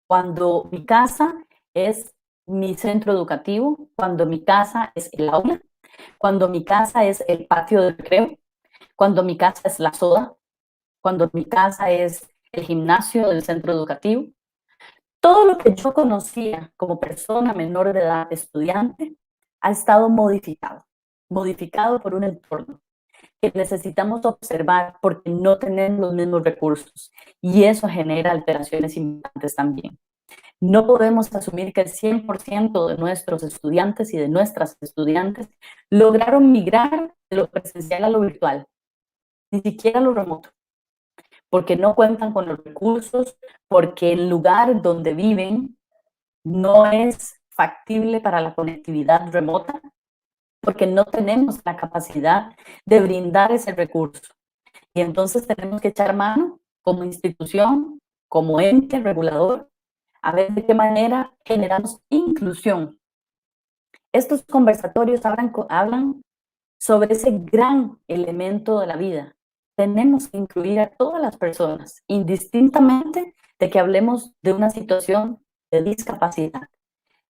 cuando mi casa es mi centro educativo, cuando mi casa es el aula, cuando mi casa es el patio de recreo, cuando mi casa es la soda, cuando mi casa es el gimnasio del centro educativo. Todo lo que yo conocía como persona menor de edad, estudiante, ha estado modificado por un entorno que necesitamos observar porque no tenemos los mismos recursos y eso genera alteraciones importantes también. No podemos asumir que el 100% de nuestros estudiantes y de nuestras estudiantes lograron migrar de lo presencial a lo virtual, ni siquiera a lo remoto, porque no cuentan con los recursos, porque el lugar donde viven no es factible para la conectividad remota, porque no tenemos la capacidad de brindar ese recurso. Y entonces tenemos que echar mano como institución, como ente regulador, a ver de qué manera generamos inclusión. Estos conversatorios hablan sobre ese gran elemento de la vida. Tenemos que incluir a todas las personas, indistintamente de que hablemos de una situación de discapacidad.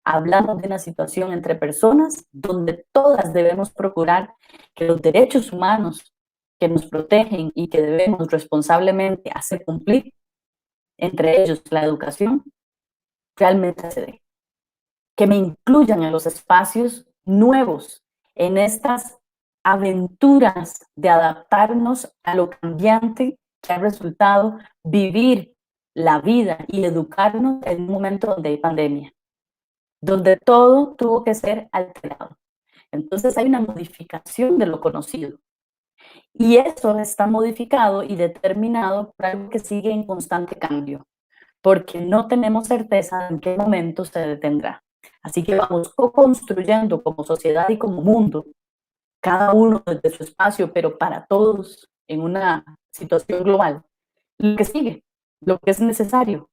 Hablamos de una situación entre personas donde todas debemos procurar que los derechos humanos que nos protegen y que debemos responsablemente hacer cumplir, entre ellos la educación, realmente se dé. Que me incluyan en los espacios nuevos, en estas aventuras de adaptarnos a lo cambiante que ha resultado vivir la vida y educarnos en un momento donde hay pandemia, donde todo tuvo que ser alterado. Entonces hay una modificación de lo conocido. Y eso está modificado y determinado por algo que sigue en constante cambio, porque no tenemos certeza de en qué momento se detendrá. Así que vamos co-construyendo como sociedad y como mundo, cada uno desde su espacio, pero para todos en una situación global, lo que sigue, lo que es necesario,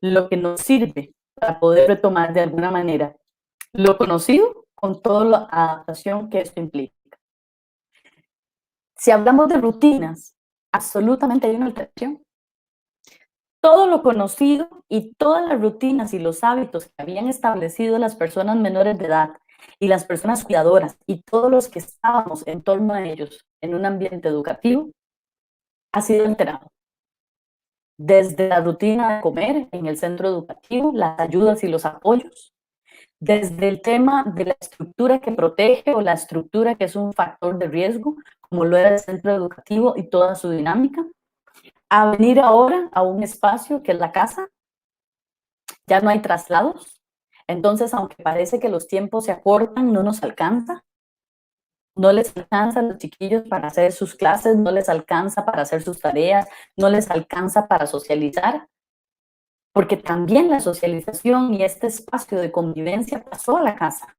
lo que nos sirve para poder retomar de alguna manera lo conocido con toda la adaptación que esto implica. Si hablamos de rutinas, absolutamente hay una alteración. todo lo conocido y todas las rutinas y los hábitos que habían establecido las personas menores de edad y las personas cuidadoras y todos los que estábamos en torno a ellos en un ambiente educativo ha sido alterado. Desde la rutina de comer en el centro educativo, las ayudas y los apoyos, desde el tema de la estructura que protege o la estructura que es un factor de riesgo, como lo era el centro educativo y toda su dinámica, a venir ahora a un espacio que es la casa. Ya no hay traslados, entonces aunque parece que los tiempos se acortan, no nos alcanza. No les alcanza a los chiquillos para hacer sus clases, no les alcanza para hacer sus tareas, no les alcanza para socializar, porque también la socialización y este espacio de convivencia pasó a la casa.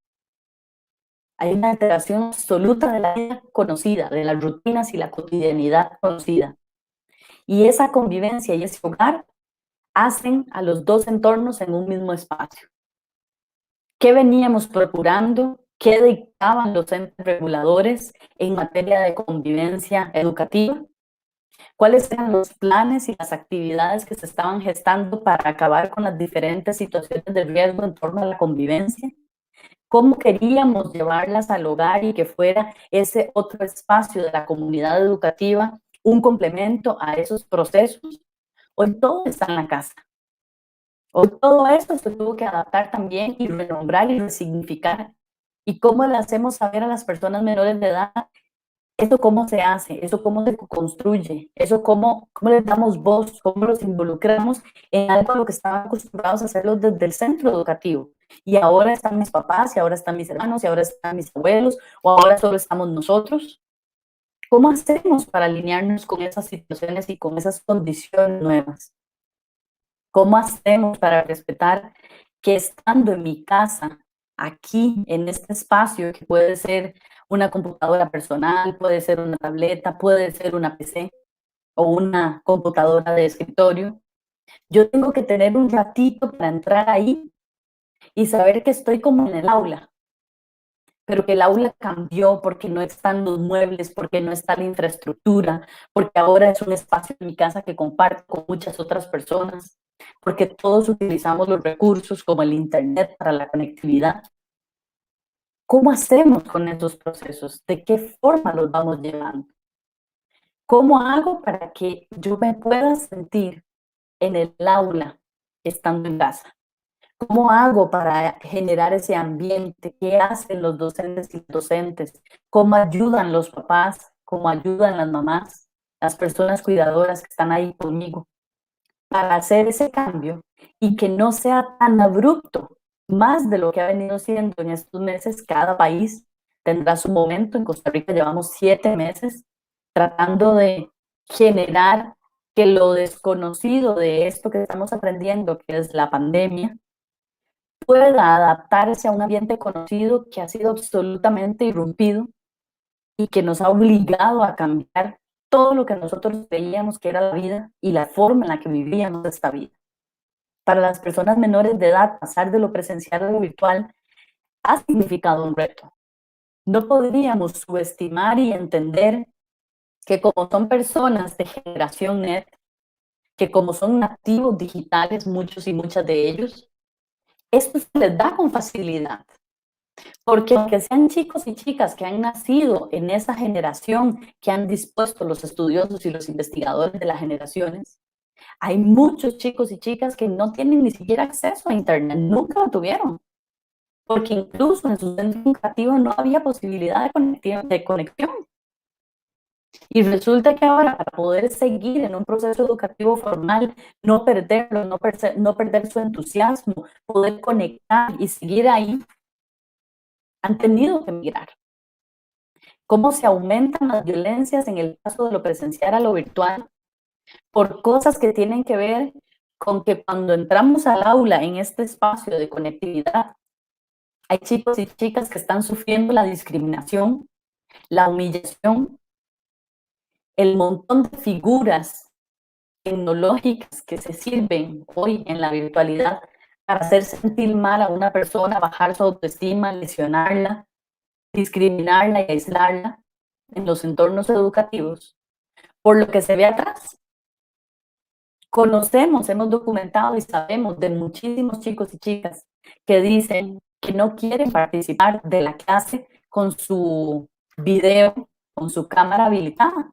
Hay una alteración absoluta de la vida conocida, de las rutinas y la cotidianidad conocida. Y esa convivencia y ese hogar hacen a los dos entornos en un mismo espacio. ¿Qué veníamos procurando? ¿Qué dictaban los entes reguladores en materia de convivencia educativa? ¿Cuáles eran los planes y las actividades que se estaban gestando para acabar con las diferentes situaciones de riesgo en torno a la convivencia? ¿Cómo queríamos llevarlas al hogar y que fuera ese otro espacio de la comunidad educativa un complemento a esos procesos? Hoy todo está en la casa. Hoy todo esto se tuvo que adaptar también y renombrar y resignificar. ¿Y cómo le hacemos saber a las personas menores de edad esto cómo se hace, eso cómo se construye, eso cómo les damos voz, cómo los involucramos en algo a lo que estaban acostumbrados a hacerlo desde el centro educativo? Y ahora están mis papás, y ahora están mis hermanos, y ahora están mis abuelos, o ahora solo estamos nosotros. ¿Cómo hacemos para alinearnos con esas situaciones y con esas condiciones nuevas? ¿Cómo hacemos para respetar que estando en mi casa, aquí, en este espacio, que puede ser una computadora personal, puede ser una tableta, puede ser una PC o una computadora de escritorio, yo tengo que tener un ratito para entrar ahí y saber que estoy como en el aula, pero que el aula cambió porque no están los muebles, porque no está la infraestructura, porque ahora es un espacio en mi casa que comparto con muchas otras personas, porque todos utilizamos los recursos como el internet para la conectividad. ¿Cómo hacemos con esos procesos? ¿De qué forma los vamos llevando? ¿Cómo hago para que yo me pueda sentir en el aula estando en casa? ¿Cómo hago para generar ese ambiente? ¿Qué hacen los docentes y docentes? ¿Cómo ayudan los papás? ¿Cómo ayudan las mamás? Las personas cuidadoras que están ahí conmigo para hacer ese cambio y que no sea tan abrupto, más de lo que ha venido siendo en estos meses. Cada país tendrá su momento. En Costa Rica llevamos 7 meses tratando de generar que lo desconocido de esto que estamos aprendiendo, que es la pandemia, pueda adaptarse a un ambiente conocido que ha sido absolutamente irrumpido y que nos ha obligado a cambiar todo lo que nosotros veíamos que era la vida y la forma en la que vivíamos esta vida. Para las personas menores de edad, pasar de lo presencial a lo virtual ha significado un reto. No podríamos subestimar y entender que como son personas de generación net, que como son nativos digitales, muchos y muchas de ellos, esto se les da con facilidad. Porque aunque sean chicos y chicas que han nacido en esa generación que han dispuesto los estudiosos y los investigadores de las generaciones, hay muchos chicos y chicas que no tienen ni siquiera acceso a Internet, nunca lo tuvieron, porque incluso en su centro educativo no había posibilidad de conexión. Y resulta que ahora, para poder seguir en un proceso educativo formal, no perderlo, no perder su entusiasmo, poder conectar y seguir ahí, han tenido que migrar. Cómo se aumentan las violencias en el caso de lo presencial a lo virtual, por cosas que tienen que ver con que cuando entramos al aula en este espacio de conectividad, hay chicos y chicas que están sufriendo la discriminación, la humillación, el montón de figuras tecnológicas que se sirven hoy en la virtualidad para hacer sentir mal a una persona, bajar su autoestima, lesionarla, discriminarla y aislarla en los entornos educativos, por lo que se ve atrás. Conocemos, hemos documentado y sabemos de muchísimos chicos y chicas que dicen que no quieren participar de la clase con su video, con su cámara habilitada,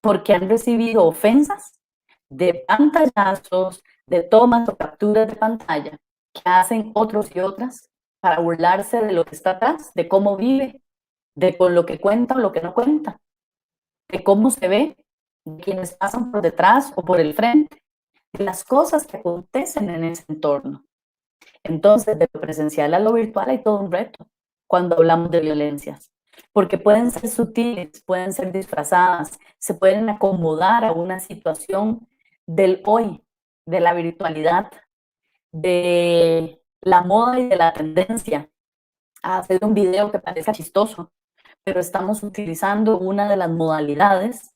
porque han recibido ofensas de pantallazos, de tomas o capturas de pantalla que hacen otros y otras para burlarse de lo que está atrás, de cómo vive, de con lo que cuenta o lo que no cuenta, de cómo se ve, de quienes pasan por detrás o por el frente, de las cosas que acontecen en ese entorno. Entonces, de lo presencial a lo virtual hay todo un reto cuando hablamos de violencias, porque pueden ser sutiles, pueden ser disfrazadas, se pueden acomodar a una situación del hoy, de la virtualidad, de la moda y de la tendencia a hacer un video que parezca chistoso, pero estamos utilizando una de las modalidades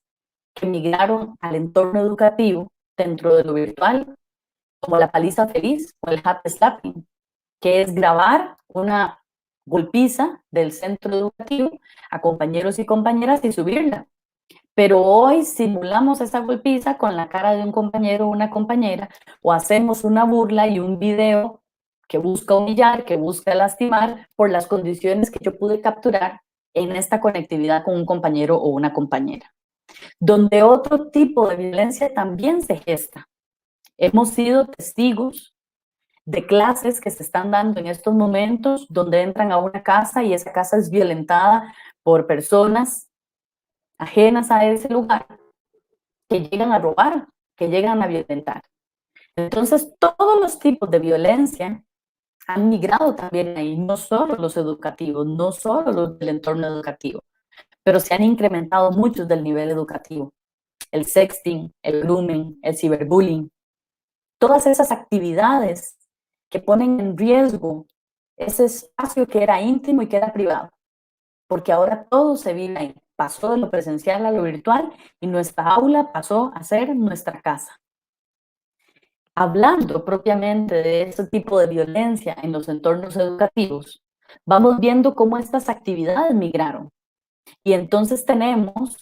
que migraron al entorno educativo dentro de lo virtual, como la paliza feliz o el happy slapping, que es grabar una golpiza del centro educativo a compañeros y compañeras y subirla. Pero hoy simulamos esa golpiza con la cara de un compañero o una compañera, o hacemos una burla y un video que busca humillar, que busca lastimar por las condiciones que yo pude capturar en esta conectividad con un compañero o una compañera. Donde otro tipo de violencia también se gesta. Hemos sido testigos de clases que se están dando en estos momentos donde entran a una casa y esa casa es violentada por personas ajenas a ese lugar que llegan a robar, que llegan a violentar. Entonces, todos los tipos de violencia han migrado también ahí, no solo los educativos, no solo los del entorno educativo, pero se han incrementado muchos del nivel educativo. El sexting, el grooming, el ciberbullying, todas esas actividades que ponen en riesgo ese espacio que era íntimo y que era privado, porque ahora todo se vive ahí. Pasó de lo presencial a lo virtual y nuestra aula pasó a ser nuestra casa. Hablando propiamente de ese tipo de violencia en los entornos educativos, vamos viendo cómo estas actividades migraron. Y entonces tenemos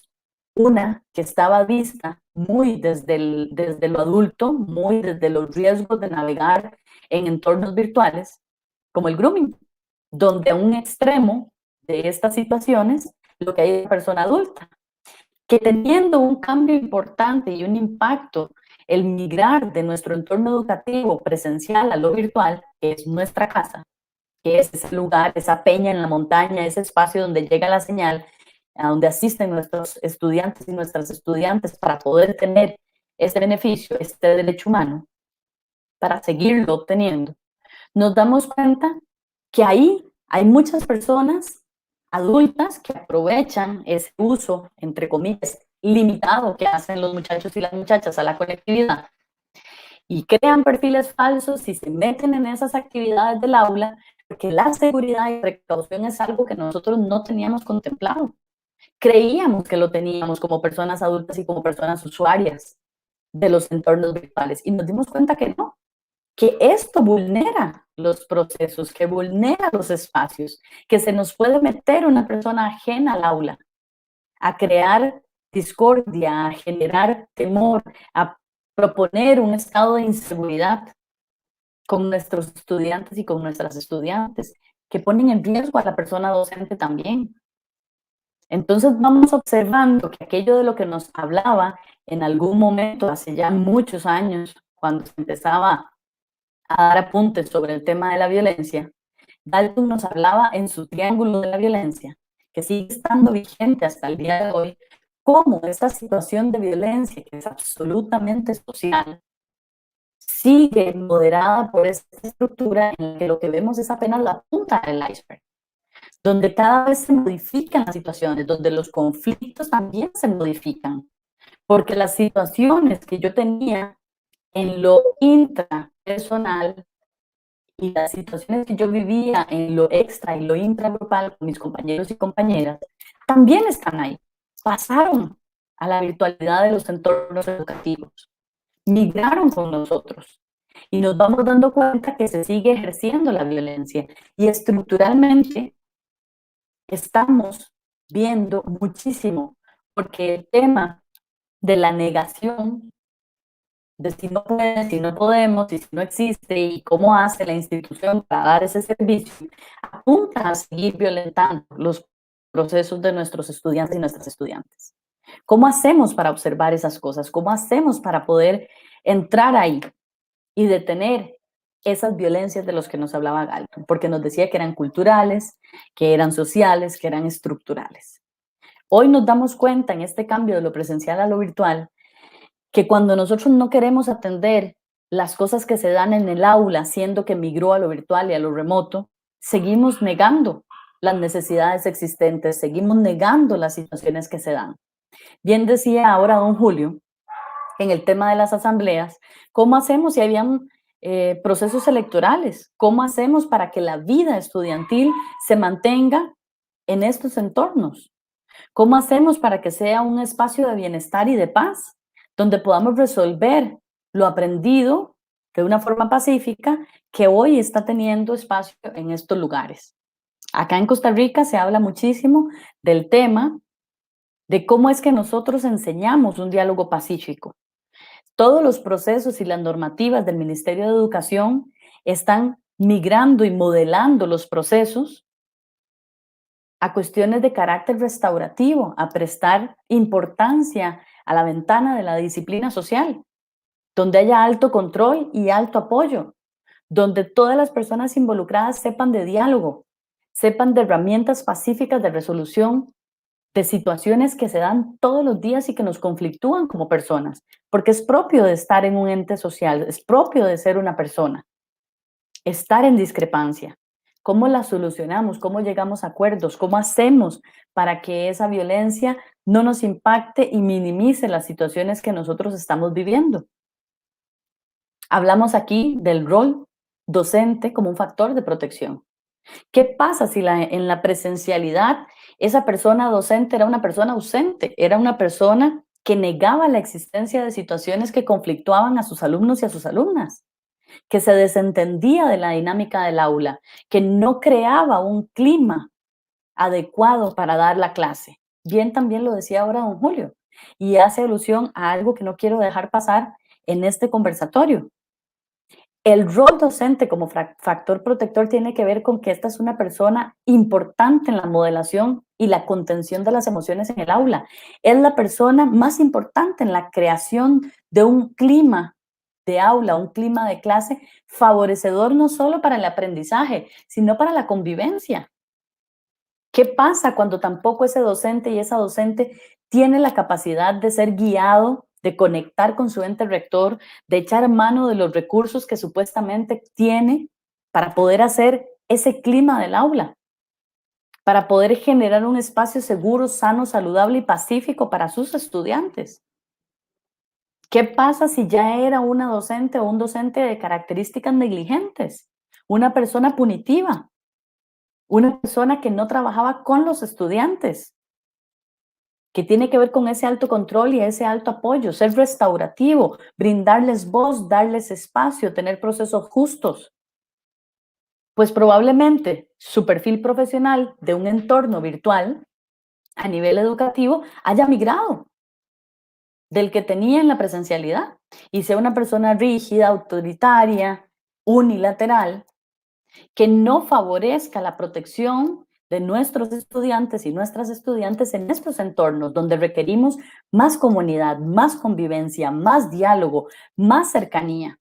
una que estaba vista muy desde lo adulto, muy desde los riesgos de navegar en entornos virtuales, como el grooming, donde a un extremo de estas situaciones lo que hay es una persona adulta, que teniendo un cambio importante y un impacto, el migrar de nuestro entorno educativo presencial a lo virtual, que es nuestra casa, que es ese lugar, esa peña en la montaña, ese espacio donde llega la señal, a donde asisten nuestros estudiantes y nuestras estudiantes para poder tener este beneficio, este derecho humano, para seguirlo obteniendo, nos damos cuenta que ahí hay muchas personas adultas que aprovechan ese uso, entre comillas, limitado que hacen los muchachos y las muchachas a la conectividad y crean perfiles falsos y se meten en esas actividades del aula, porque la seguridad y precaución es algo que nosotros no teníamos contemplado. Creíamos que lo teníamos como personas adultas y como personas usuarias de los entornos virtuales y nos dimos cuenta que no, que esto vulnera los procesos, que vulnera los espacios, que se nos puede meter una persona ajena al aula a crear discordia, a generar temor, a proponer un estado de inseguridad con nuestros estudiantes y con nuestras estudiantes, que ponen en riesgo a la persona docente también. Entonces vamos observando que aquello de lo que nos hablaba en algún momento, hace ya muchos años, cuando se empezaba a dar apuntes sobre el tema de la violencia, Dalton nos hablaba en su triángulo de la violencia, que sigue estando vigente hasta el día de hoy, cómo esta situación de violencia, que es absolutamente social, sigue moderada por esta estructura en la que lo que vemos es apenas la punta del iceberg, donde cada vez se modifican las situaciones, donde los conflictos también se modifican, porque las situaciones que yo tenía en lo intrapersonal y las situaciones que yo vivía en lo extra y lo intragrupal con mis compañeros y compañeras también están ahí. Pasaron a la virtualidad de los entornos educativos, migraron con nosotros y nos vamos dando cuenta que se sigue ejerciendo la violencia y estructuralmente estamos viendo muchísimo porque el tema de la negación de si no puede, si no podemos, y si no existe, y cómo hace la institución para dar ese servicio, apunta a seguir violentando los procesos de nuestros estudiantes y nuestras estudiantes. ¿Cómo hacemos para observar esas cosas? ¿Cómo hacemos para poder entrar ahí y detener esas violencias de las que nos hablaba Galton? Porque nos decía que eran culturales, que eran sociales, que eran estructurales. Hoy nos damos cuenta en este cambio de lo presencial a lo virtual que cuando nosotros no queremos atender las cosas que se dan en el aula, siendo que migró a lo virtual y a lo remoto, seguimos negando las necesidades existentes, seguimos negando las situaciones que se dan. Bien decía ahora don Julio, en el tema de las asambleas, ¿cómo hacemos si habían procesos electorales? ¿Cómo hacemos para que la vida estudiantil se mantenga en estos entornos? ¿Cómo hacemos para que sea un espacio de bienestar y de paz, donde podamos resolver lo aprendido de una forma pacífica que hoy está teniendo espacio en estos lugares? Acá en Costa Rica se habla muchísimo del tema de cómo es que nosotros enseñamos un diálogo pacífico. Todos los procesos y las normativas del Ministerio de Educación están migrando y modelando los procesos a cuestiones de carácter restaurativo, a prestar importancia a la ventana de la disciplina social, donde haya alto control y alto apoyo, donde todas las personas involucradas sepan de diálogo, sepan de herramientas pacíficas de resolución de situaciones que se dan todos los días y que nos conflictúan como personas, porque es propio de estar en un ente social, es propio de ser una persona, estar en discrepancia. ¿Cómo la solucionamos? ¿Cómo llegamos a acuerdos? ¿Cómo hacemos para que esa violencia no nos impacte y minimice las situaciones que nosotros estamos viviendo? Hablamos aquí del rol docente como un factor de protección. ¿Qué pasa si en la presencialidad esa persona docente era una persona ausente, era una persona que negaba la existencia de situaciones que conflictuaban a sus alumnos y a sus alumnas, que se desentendía de la dinámica del aula, que no creaba un clima adecuado para dar la clase? Bien, también lo decía ahora don Julio, y hace alusión a algo que no quiero dejar pasar en este conversatorio. El rol docente como factor protector tiene que ver con que esta es una persona importante en la modelación y la contención de las emociones en el aula. Es la persona más importante en la creación de un clima de aula, un clima de clase favorecedor no solo para el aprendizaje, sino para la convivencia. ¿Qué pasa cuando tampoco ese docente y esa docente tiene la capacidad de ser guiado, de conectar con su ente rector, de echar mano de los recursos que supuestamente tiene para poder hacer ese clima del aula, para poder generar un espacio seguro, sano, saludable y pacífico para sus estudiantes? ¿Qué pasa si ya era una docente o un docente de características negligentes, una persona punitiva, una persona que no trabajaba con los estudiantes, que tiene que ver con ese alto control y ese alto apoyo, ser restaurativo, brindarles voz, darles espacio, tener procesos justos? Pues probablemente su perfil profesional de un entorno virtual a nivel educativo haya migrado del que tenía en la presencialidad y sea una persona rígida, autoritaria, unilateral, que no favorezca la protección de nuestros estudiantes y nuestras estudiantes en estos entornos donde requerimos más comunidad, más convivencia, más diálogo, más cercanía.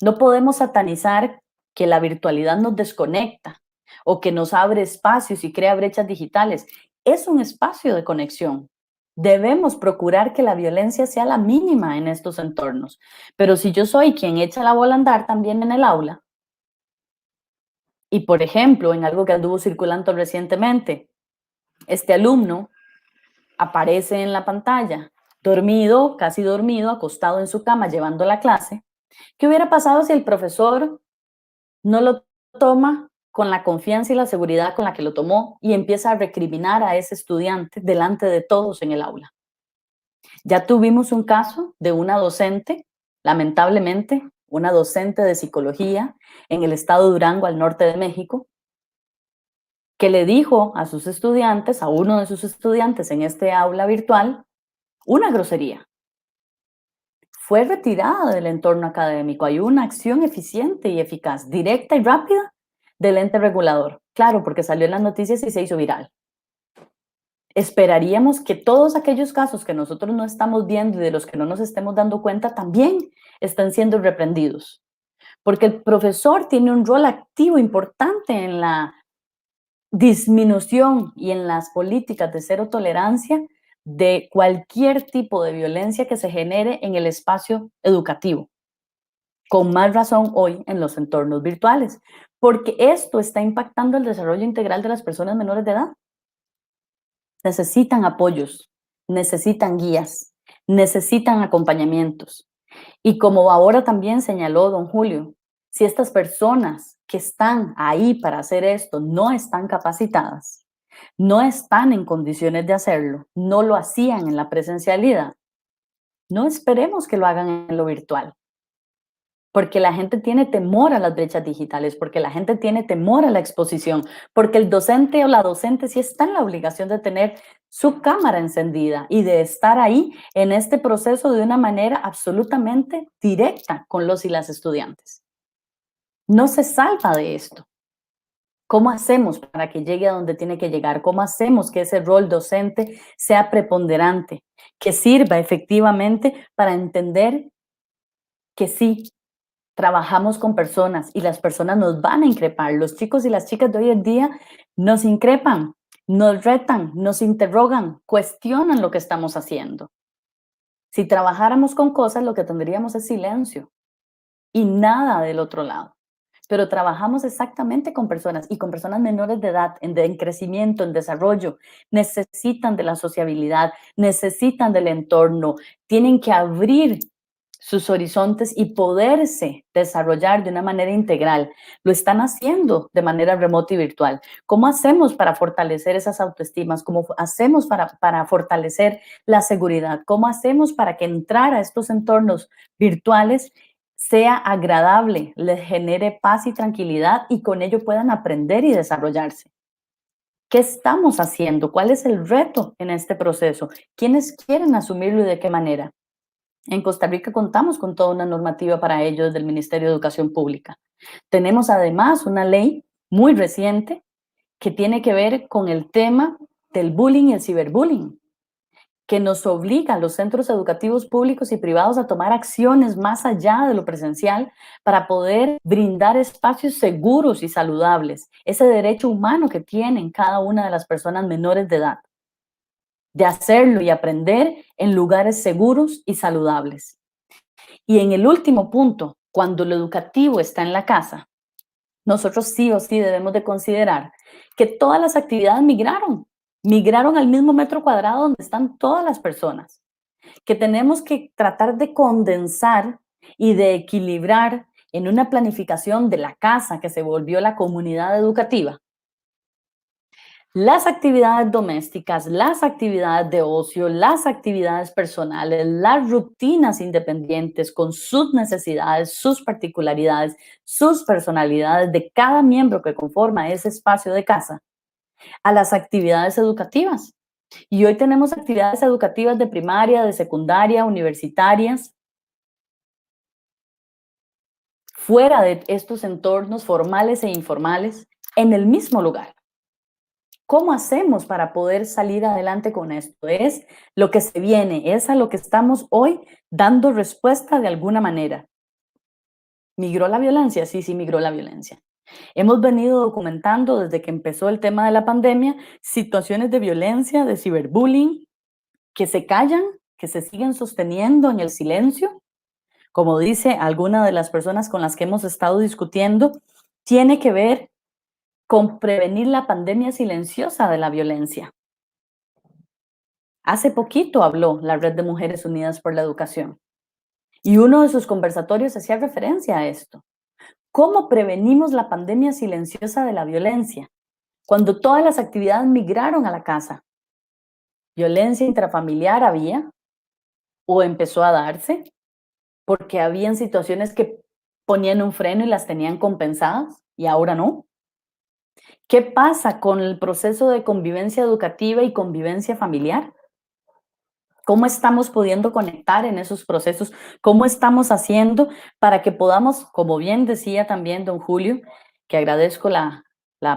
No podemos satanizar que la virtualidad nos desconecta o que nos abre espacios y crea brechas digitales. Es un espacio de conexión. Debemos procurar que la violencia sea la mínima en estos entornos. Pero si yo soy quien echa la bola a andar también en el aula, y, por ejemplo, en algo que anduvo circulando recientemente, este alumno aparece en la pantalla, dormido, casi dormido, acostado en su cama, llevando la clase. ¿Qué hubiera pasado si el profesor no lo toma con la confianza y la seguridad con la que lo tomó y empieza a recriminar a ese estudiante delante de todos en el aula? Ya tuvimos un caso de una docente, lamentablemente, una docente de psicología en el estado de Durango, al norte de México, que le dijo a sus estudiantes, a uno de sus estudiantes en este aula virtual, una grosería. fue retirada del entorno académico. Hay una acción eficiente y eficaz, directa y rápida del ente regulador. Claro, porque salió en las noticias y se hizo viral. Esperaríamos que todos aquellos casos que nosotros no estamos viendo y de los que no nos estemos dando cuenta también estén siendo reprendidos. Porque el profesor tiene un rol activo importante en la disminución y en las políticas de cero tolerancia de cualquier tipo de violencia que se genere en el espacio educativo. Con más razón hoy en los entornos virtuales, porque esto está impactando el desarrollo integral de las personas menores de edad. Necesitan apoyos, necesitan guías, necesitan acompañamientos. Y como ahora también señaló don Julio, si estas personas que están ahí para hacer esto no están capacitadas, no están en condiciones de hacerlo, no lo hacían en la presencialidad, no esperemos que lo hagan en lo virtual. Porque la gente tiene temor a las brechas digitales, porque la gente tiene temor a la exposición, porque el docente o la docente sí está en la obligación de tener su cámara encendida y de estar ahí en este proceso de una manera absolutamente directa con los y las estudiantes. No se salva de esto. ¿Cómo hacemos para que llegue a donde tiene que llegar? ¿Cómo hacemos que ese rol docente sea preponderante, que sirva efectivamente para entender que sí, trabajamos con personas y las personas nos van a increpar? Los chicos y las chicas de hoy en día nos increpan, nos retan, nos interrogan, cuestionan lo que estamos haciendo. Si trabajáramos con cosas, lo que tendríamos es silencio y nada del otro lado. Pero trabajamos exactamente con personas y con personas menores de edad, en crecimiento, en desarrollo. Necesitan de la sociabilidad, necesitan del entorno, tienen que abrir sus horizontes y poderse desarrollar de una manera integral. Lo están haciendo de manera remota y virtual. ¿Cómo hacemos para fortalecer esas autoestimas? ¿Cómo hacemos para fortalecer la seguridad? ¿Cómo hacemos para que entrar a estos entornos virtuales sea agradable, les genere paz y tranquilidad y con ello puedan aprender y desarrollarse? ¿Qué estamos haciendo? ¿Cuál es el reto en este proceso? ¿Quiénes quieren asumirlo y de qué manera? En Costa Rica contamos con toda una normativa para ello desde el Ministerio de Educación Pública. Tenemos además una ley muy reciente que tiene que ver con el tema del bullying y el ciberbullying, que nos obliga a los centros educativos públicos y privados a tomar acciones más allá de lo presencial para poder brindar espacios seguros y saludables, ese derecho humano que tienen cada una de las personas menores de edad, de hacerlo y aprender en lugares seguros y saludables. Y en el último punto, cuando lo educativo está en la casa, nosotros sí o sí debemos de considerar que todas las actividades migraron al mismo metro cuadrado donde están todas las personas, que tenemos que tratar de condensar y de equilibrar en una planificación de la casa que se volvió la comunidad educativa, las actividades domésticas, las actividades de ocio, las actividades personales, las rutinas independientes con sus necesidades, sus particularidades, sus personalidades de cada miembro que conforma ese espacio de casa, a las actividades educativas. Y hoy tenemos actividades educativas de primaria, de secundaria, universitarias, fuera de estos entornos formales e informales, en el mismo lugar. ¿Cómo hacemos para poder salir adelante con esto? Es lo que se viene, es a lo que estamos hoy dando respuesta de alguna manera. ¿Migró la violencia? Sí, sí migró la violencia. Hemos venido documentando desde que empezó el tema de la pandemia situaciones de violencia, de ciberbullying, que se callan, que se siguen sosteniendo en el silencio. Como dice alguna de las personas con las que hemos estado discutiendo, tiene que ver con prevenir la pandemia silenciosa de la violencia. Hace poquito habló la Red de Mujeres Unidas por la Educación y uno de sus conversatorios hacía referencia a esto. ¿Cómo prevenimos la pandemia silenciosa de la violencia? Cuando todas las actividades migraron a la casa. ¿Violencia intrafamiliar había o empezó a darse? Porque habían situaciones que ponían un freno y las tenían compensadas y ahora no. ¿Qué pasa con el proceso de convivencia educativa y convivencia familiar? ¿Cómo estamos pudiendo conectar en esos procesos? ¿Cómo estamos haciendo para que podamos, como bien decía también don Julio, que agradezco la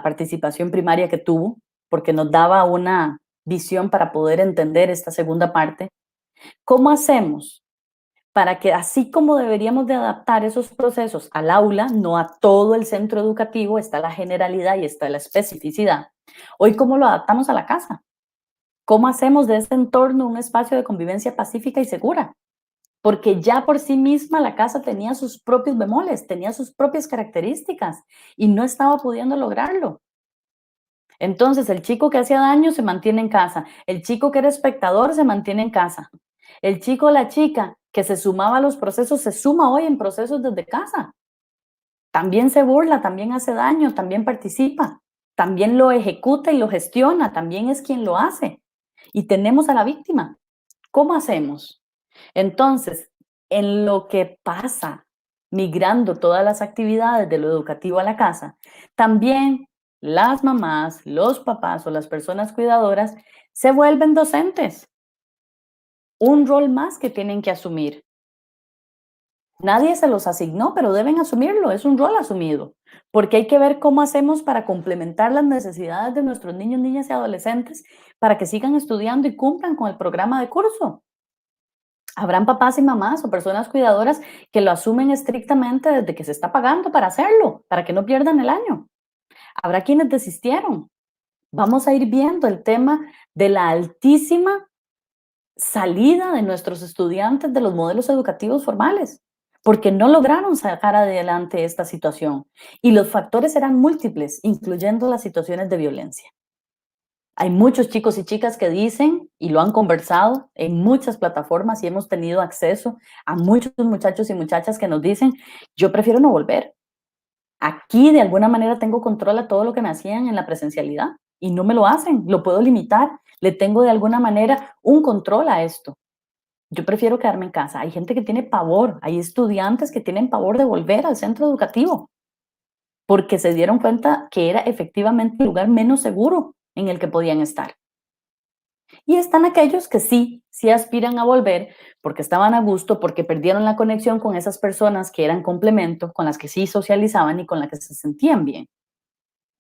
participación primaria que tuvo, porque nos daba una visión para poder entender esta segunda parte? ¿Cómo hacemos para que, así como deberíamos de adaptar esos procesos al aula, no a todo el centro educativo, está la generalidad y está la especificidad, hoy cómo lo adaptamos a la casa? ¿Cómo hacemos de este entorno un espacio de convivencia pacífica y segura? Porque ya por sí misma la casa tenía sus propios bemoles, tenía sus propias características y no estaba pudiendo lograrlo. Entonces, el chico que hacía daño se mantiene en casa, el chico que era espectador se mantiene en casa, el chico o la chica que se sumaba a los procesos se suma hoy en procesos desde casa. También se burla, también hace daño, también participa, también lo ejecuta y lo gestiona, también es quien lo hace. Y tenemos a la víctima. ¿Cómo hacemos? Entonces, en lo que pasa, migrando todas las actividades de lo educativo a la casa, también las mamás, los papás o las personas cuidadoras se vuelven docentes. Un rol más que tienen que asumir. Nadie se los asignó, pero deben asumirlo, es un rol asumido, porque hay que ver cómo hacemos para complementar las necesidades de nuestros niños, niñas y adolescentes para que sigan estudiando y cumplan con el programa de curso. Habrán papás y mamás o personas cuidadoras que lo asumen estrictamente desde que se está pagando para hacerlo, para que no pierdan el año. Habrá quienes desistieron. Vamos a ir viendo el tema de la altísima salida de nuestros estudiantes de los modelos educativos formales, porque no lograron sacar adelante esta situación. Y los factores eran múltiples, incluyendo las situaciones de violencia. Hay muchos chicos y chicas que dicen, y lo han conversado en muchas plataformas y hemos tenido acceso a muchos muchachos y muchachas que nos dicen, yo prefiero no volver. Aquí de alguna manera tengo control a todo lo que me hacían en la presencialidad y no me lo hacen, lo puedo limitar, le tengo de alguna manera un control a esto. Yo prefiero quedarme en casa. Hay gente que tiene pavor, hay estudiantes que tienen pavor de volver al centro educativo porque se dieron cuenta que era efectivamente el lugar menos seguro en el que podían estar. Y están aquellos que sí aspiran a volver porque estaban a gusto, porque perdieron la conexión con esas personas que eran complemento, con las que sí socializaban y con las que se sentían bien.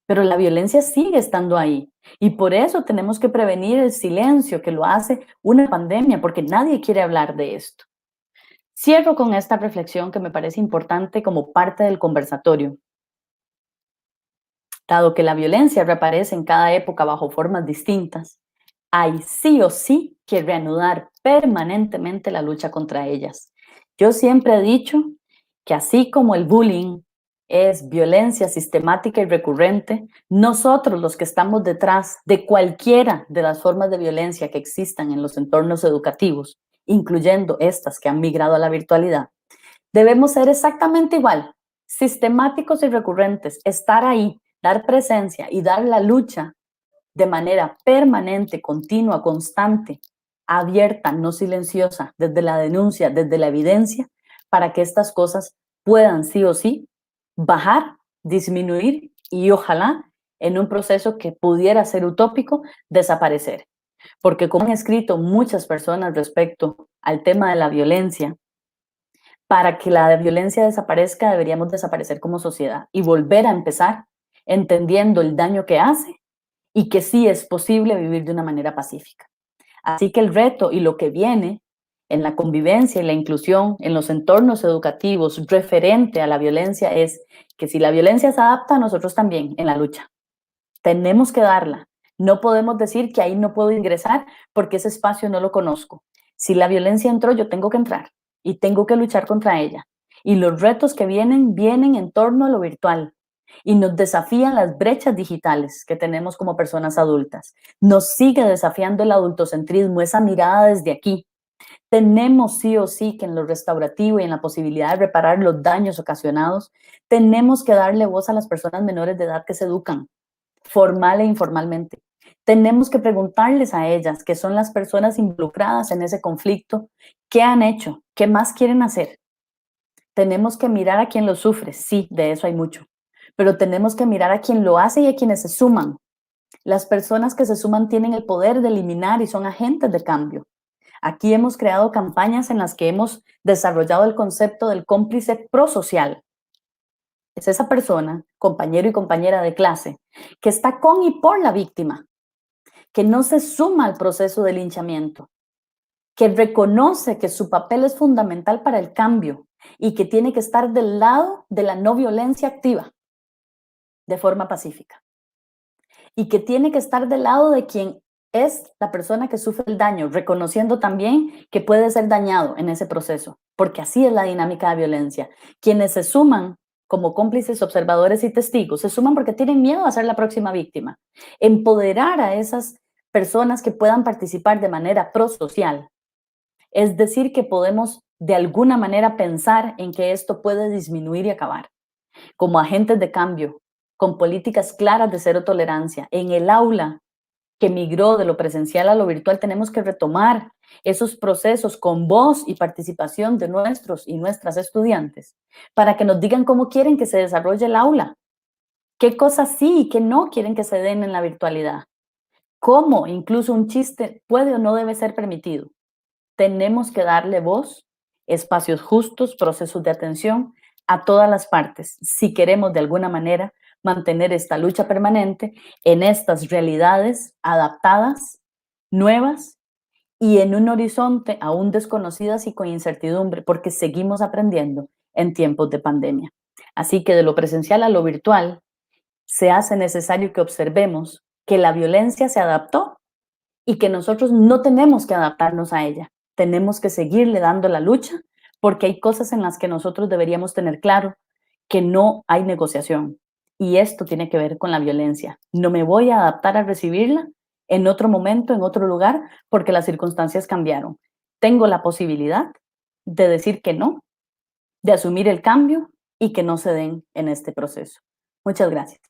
Pero la violencia sigue estando ahí y por eso tenemos que prevenir el silencio que lo hace una pandemia, porque nadie quiere hablar de esto. Cierro con esta reflexión que me parece importante como parte del conversatorio. Dado que la violencia reaparece en cada época bajo formas distintas, hay sí o sí que reanudar permanentemente la lucha contra ellas. Yo siempre he dicho que así como el bullying es violencia sistemática y recurrente, nosotros los que estamos detrás de cualquiera de las formas de violencia que existan en los entornos educativos, incluyendo estas que han migrado a la virtualidad, debemos ser exactamente igual, sistemáticos y recurrentes, estar ahí, dar presencia y dar la lucha de manera permanente, continua, constante, abierta, no silenciosa, desde la denuncia, desde la evidencia, para que estas cosas puedan sí o sí bajar, disminuir y ojalá en un proceso que pudiera ser utópico, desaparecer. Porque como han escrito muchas personas respecto al tema de la violencia, para que la violencia desaparezca deberíamos desaparecer como sociedad y volver a empezar entendiendo el daño que hace y que sí es posible vivir de una manera pacífica. Así que el reto y lo que viene en la convivencia y la inclusión en los entornos educativos referente a la violencia es que si la violencia se adapta, nosotros también en la lucha. Tenemos que darla. No podemos decir que ahí no puedo ingresar porque ese espacio no lo conozco. Si la violencia entró, yo tengo que entrar y tengo que luchar contra ella. Y los retos que vienen en torno a lo virtual y nos desafían las brechas digitales que tenemos como personas adultas. Nos sigue desafiando el adultocentrismo, esa mirada desde aquí. Tenemos sí o sí que en lo restaurativo y en la posibilidad de reparar los daños ocasionados, tenemos que darle voz a las personas menores de edad que se educan, formal e informalmente. Tenemos que preguntarles a ellas, que son las personas involucradas en ese conflicto, ¿qué han hecho? ¿Qué más quieren hacer? Tenemos que mirar a quien lo sufre, sí, de eso hay mucho, pero tenemos que mirar a quien lo hace y a quienes se suman. Las personas que se suman tienen el poder de eliminar y son agentes de cambio. Aquí hemos creado campañas en las que hemos desarrollado el concepto del cómplice prosocial. Es esa persona, compañero y compañera de clase, que está con y por la víctima, que no se suma al proceso de linchamiento, que reconoce que su papel es fundamental para el cambio y que tiene que estar del lado de la no violencia activa, de forma pacífica, y que tiene que estar del lado de quien es la persona que sufre el daño, reconociendo también que puede ser dañado en ese proceso, porque así es la dinámica de violencia. Quienes se suman como cómplices, observadores y testigos, se suman porque tienen miedo a ser la próxima víctima. Empoderar a esas personas que puedan participar de manera prosocial, es decir, que podemos de alguna manera pensar en que esto puede disminuir y acabar. Como agentes de cambio, con políticas claras de cero tolerancia, en el aula que migró de lo presencial a lo virtual, tenemos que retomar esos procesos con voz y participación de nuestros y nuestras estudiantes para que nos digan cómo quieren que se desarrolle el aula, qué cosas sí y qué no quieren que se den en la virtualidad, cómo incluso un chiste puede o no debe ser permitido. Tenemos que darle voz, espacios justos, procesos de atención a todas las partes, si queremos de alguna manera mantener esta lucha permanente en estas realidades adaptadas, nuevas y en un horizonte aún desconocidas y con incertidumbre, porque seguimos aprendiendo en tiempos de pandemia. Así que de lo presencial a lo virtual, se hace necesario que observemos que la violencia se adaptó y que nosotros no tenemos que adaptarnos a ella. Tenemos que seguirle dando la lucha porque hay cosas en las que nosotros deberíamos tener claro que no hay negociación. Y esto tiene que ver con la violencia. No me voy a adaptar a recibirla en otro momento, en otro lugar, porque las circunstancias cambiaron. Tengo la posibilidad de decir que no, de asumir el cambio y que no se den en este proceso. Muchas gracias.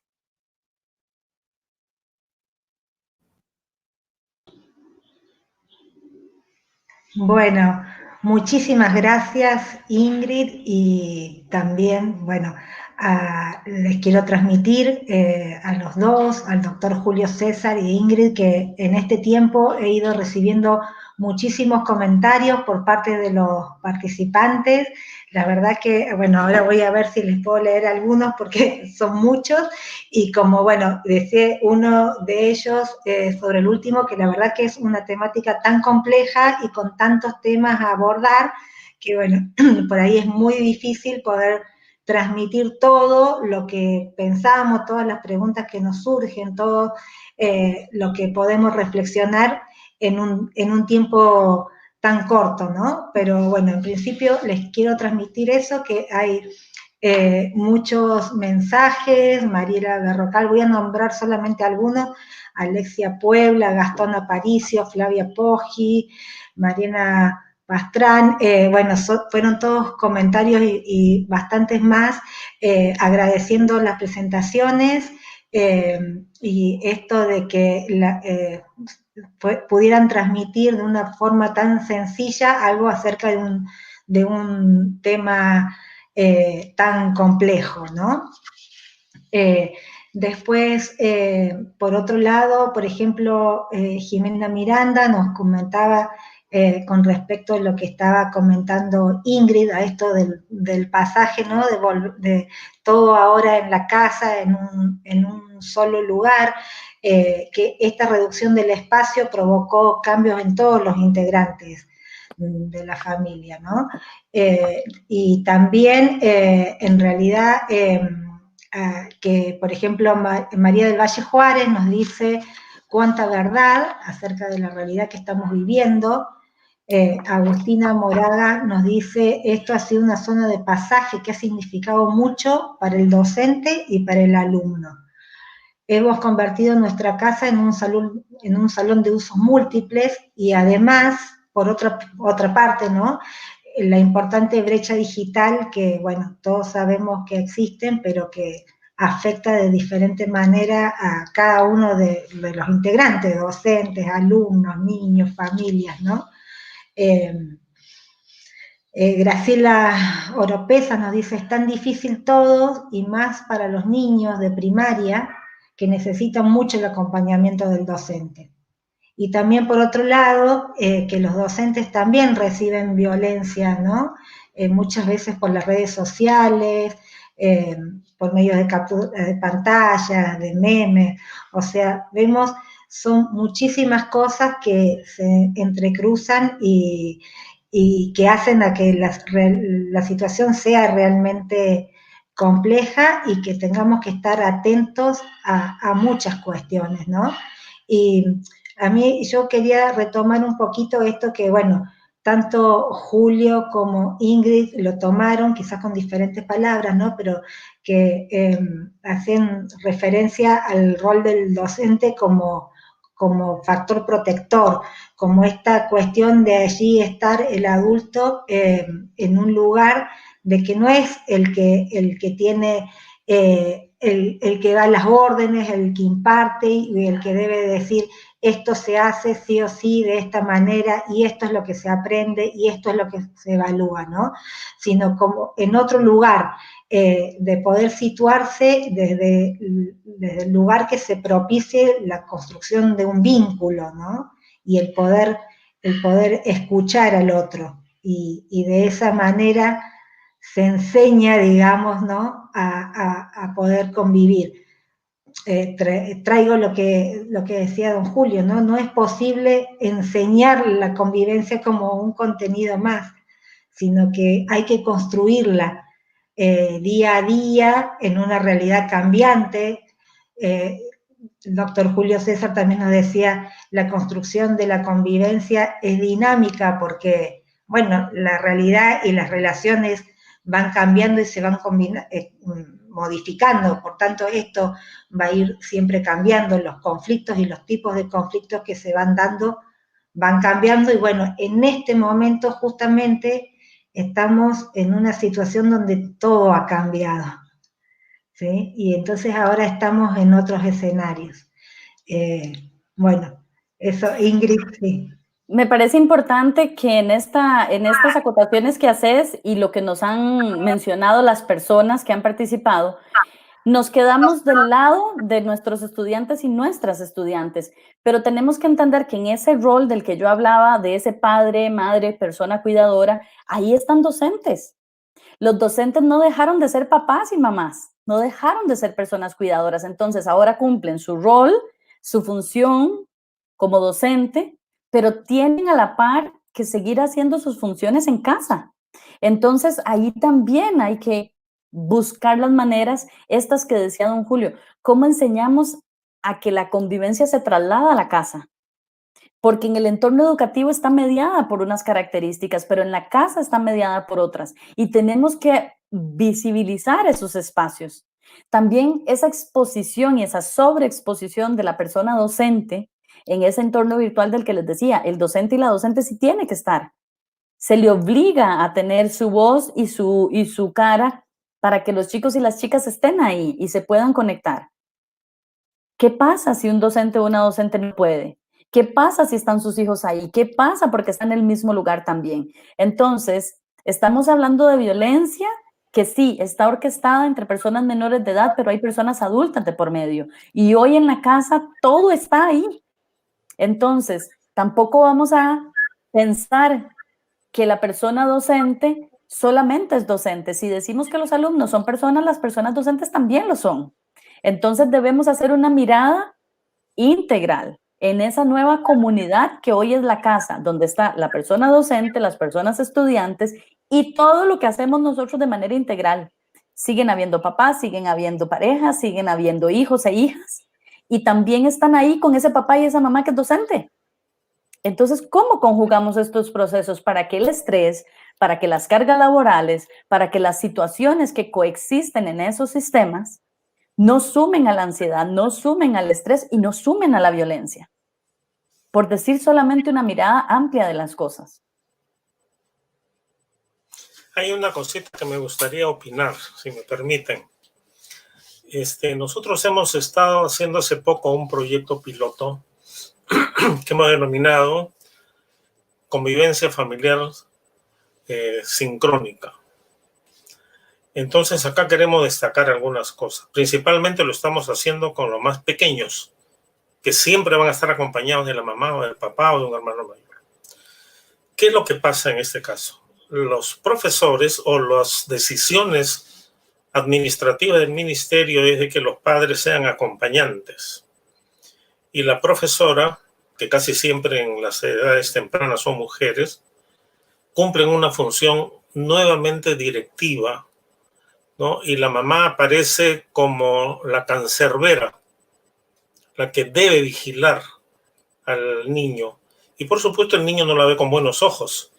Bueno, muchísimas gracias, Ingrid, y también, bueno, les quiero transmitir a los dos, al doctor Julio César y Ingrid, que en este tiempo he ido recibiendo muchísimos comentarios por parte de los participantes. La verdad que, bueno, ahora voy a ver si les puedo leer algunos porque son muchos, y como, bueno, decía uno de ellos sobre el último, que la verdad que es una temática tan compleja y con tantos temas a abordar, que, bueno, por ahí es muy difícil poder transmitir todo lo que pensamos, todas las preguntas que nos surgen, todo lo que podemos reflexionar en un tiempo tan corto, ¿no? Pero bueno, en principio les quiero transmitir eso, que hay muchos mensajes. Mariela Berrocal, voy a nombrar solamente algunos: Alexia Puebla, Gastón Aparicio, Flavia Poggi, Mariana Pastrán, bueno, fueron todos comentarios y bastantes más, agradeciendo las presentaciones, y esto de que pudieran transmitir de una forma tan sencilla algo acerca de un tema tan complejo, ¿no? Después, por otro lado, por ejemplo, Jimena Miranda nos comentaba con respecto a lo que estaba comentando Ingrid, a esto del pasaje, ¿no? De todo ahora en la casa, en un solo lugar, que esta reducción del espacio provocó cambios en todos los integrantes de la familia, ¿no? Y también, en realidad, que, por ejemplo, María del Valle Juárez nos dice cuánta verdad acerca de la realidad que estamos viviendo. Agustina Moraga nos dice: esto ha sido una zona de pasaje que ha significado mucho para el docente y para el alumno. Hemos convertido nuestra casa en un salón de usos múltiples, y además, por otra parte, ¿no?, la importante brecha digital que, bueno, todos sabemos que existen, pero que afecta de diferente manera a cada uno de los integrantes, docentes, alumnos, niños, familias, ¿no? Graciela Oropesa nos dice: es tan difícil todo, y más para los niños de primaria, que necesitan mucho el acompañamiento del docente. Y también, por otro lado, que los docentes también reciben violencia, ¿no? Muchas veces por las redes sociales, por medio de captura de pantalla, de memes, o sea, vemos, son muchísimas cosas que se entrecruzan y que hacen a que la situación sea realmente compleja y que tengamos que estar atentos a muchas cuestiones, ¿no? Y a mí yo quería retomar un poquito esto que, bueno, tanto Julio como Ingrid lo tomaron, quizás con diferentes palabras, ¿no? Pero que hacen referencia al rol del docente como factor protector, como esta cuestión de allí estar el adulto en un lugar de que no es el que tiene, el que da las órdenes, el que imparte y el que debe decir esto se hace sí o sí de esta manera y esto es lo que se aprende y esto es lo que se evalúa, ¿no? Sino como en otro lugar, de poder situarse desde el lugar que se propicie la construcción de un vínculo, ¿no? Y el poder escuchar al otro. Y de esa manera se enseña, digamos, ¿no? A poder convivir. Traigo lo que decía don Julio, ¿no? No es posible enseñar la convivencia como un contenido más, sino que hay que construirla día a día en una realidad cambiante. El doctor Julio César también nos decía, la construcción de la convivencia es dinámica porque, bueno, la realidad y las relaciones van cambiando y se van modificando, por tanto esto va a ir siempre cambiando, los conflictos y los tipos de conflictos que se van dando van cambiando y bueno, en este momento justamente estamos en una situación donde todo ha cambiado, ¿sí? Y entonces ahora estamos en otros escenarios. Bueno, eso, Ingrid, sí. Me parece importante que en estas acotaciones que haces y lo que nos han mencionado las personas que han participado, nos quedamos del lado de nuestros estudiantes y nuestras estudiantes, pero tenemos que entender que en ese rol del que yo hablaba, de ese padre, madre, persona cuidadora, ahí están docentes. Los docentes no dejaron de ser papás y mamás, no dejaron de ser personas cuidadoras, entonces ahora cumplen su rol, su función como docente, pero tienen a la par que seguir haciendo sus funciones en casa. Entonces ahí también hay que buscar las maneras, estas que decía don Julio, ¿cómo enseñamos a que la convivencia se traslada a la casa? Porque en el entorno educativo está mediada por unas características, pero en la casa está mediada por otras. Y tenemos que visibilizar esos espacios. También esa exposición y esa sobreexposición de la persona docente en ese entorno virtual del que les decía, el docente y la docente sí tiene que estar. Se le obliga a tener su voz y su cara para que los chicos y las chicas estén ahí y se puedan conectar. ¿Qué pasa si un docente o una docente no puede? ¿Qué pasa si están sus hijos ahí? ¿Qué pasa porque están en el mismo lugar también? Entonces, estamos hablando de violencia que sí, está orquestada entre personas menores de edad, pero hay personas adultas de por medio. Y hoy en la casa todo está ahí. Entonces, tampoco vamos a pensar que la persona docente solamente es docente. Si decimos que los alumnos son personas, las personas docentes también lo son. Entonces debemos hacer una mirada integral en esa nueva comunidad que hoy es la casa, donde está la persona docente, las personas estudiantes y todo lo que hacemos nosotros de manera integral. Siguen habiendo papás, siguen habiendo parejas, siguen habiendo hijos e hijas y también están ahí con ese papá y esa mamá que es docente. Entonces, ¿cómo conjugamos estos procesos para que el estrés, para que las cargas laborales, para que las situaciones que coexisten en esos sistemas no sumen a la ansiedad, no sumen al estrés y no sumen a la violencia? Por decir solamente una mirada amplia de las cosas. Hay una cosita que me gustaría opinar, si me permiten. Nosotros hemos estado haciendo hace poco un proyecto piloto que hemos denominado Convivencia Familiar Sincrónica. Entonces acá queremos destacar algunas cosas. Principalmente lo estamos haciendo con los más pequeños, que siempre van a estar acompañados de la mamá o del papá o de un hermano mayor. ¿Qué es lo que pasa en este caso? Los profesores o las decisiones administrativas del ministerio es de que los padres sean acompañantes. Y la profesora, que casi siempre en las edades tempranas son mujeres, cumplen una función nuevamente directiva, ¿no? Y la mamá aparece como la cancerbera, la que debe vigilar al niño. Y por supuesto el niño no la ve con buenos ojos.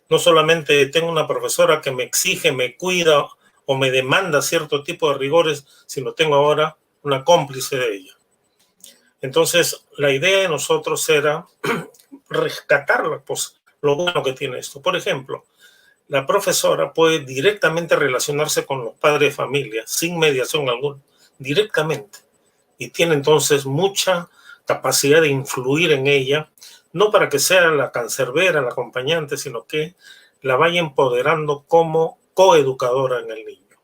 No solamente tengo una profesora que me exige, me cuida o me demanda cierto tipo de rigores, sino tengo ahora una cómplice de ella. Entonces, la idea de nosotros era rescatar pues, lo bueno que tiene esto. Por ejemplo, la profesora puede directamente relacionarse con los padres de familia, sin mediación alguna, directamente. Y tiene entonces mucha capacidad de influir en ella, no para que sea la cancerbera, la acompañante, sino que la vaya empoderando como coeducadora en el niño.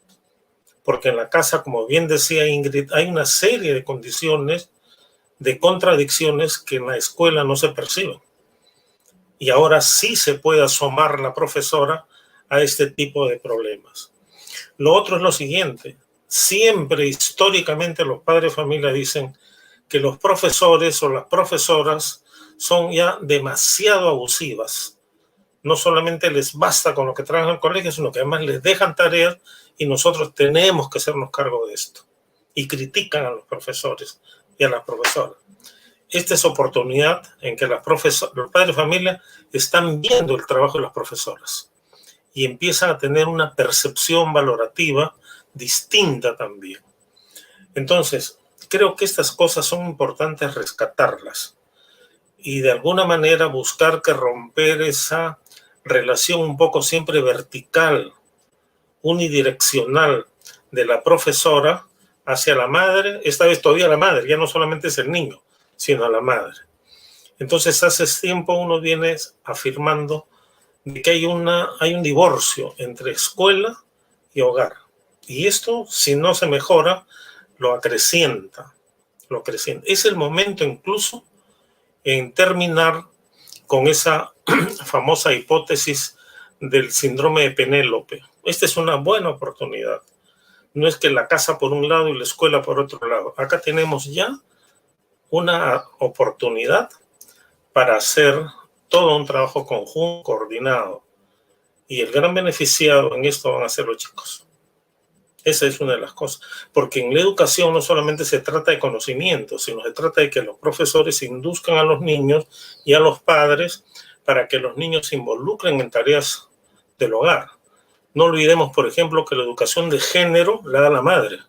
Porque en la casa, como bien decía Ingrid, hay una serie de condiciones, de contradicciones que en la escuela no se perciben. Y ahora sí se puede asomar la profesora a este tipo de problemas. Lo otro es lo siguiente. Siempre históricamente los padres de familia dicen que los profesores o las profesoras son ya demasiado abusivas. No solamente les basta con lo que trabajan en el colegio, sino que además les dejan tareas y nosotros tenemos que hacernos cargo de esto. Y critican a los profesores y a las profesoras. Esta es oportunidad en que los padres de familia están viendo el trabajo de las profesoras y empiezan a tener una percepción valorativa distinta también. Entonces, creo que estas cosas son importantes rescatarlas y de alguna manera buscar que romper esa relación un poco siempre vertical, unidireccional de la profesora hacia la madre, esta vez todavía la madre, ya no solamente es el niño, sino a la madre. Entonces, hace tiempo uno viene afirmando de que hay un divorcio entre escuela y hogar. Y esto, si no se mejora, lo acrecienta. Es el momento incluso en terminar con esa famosa hipótesis del síndrome de Penélope. Esta es una buena oportunidad. No es que la casa por un lado y la escuela por otro lado. Acá tenemos ya una oportunidad para hacer todo un trabajo conjunto, coordinado. Y el gran beneficiado en esto van a ser los chicos. Esa es una de las cosas. Porque en la educación no solamente se trata de conocimiento, sino se trata de que los profesores induzcan a los niños y a los padres para que los niños se involucren en tareas del hogar. No olvidemos, por ejemplo, que la educación de género la da la madre.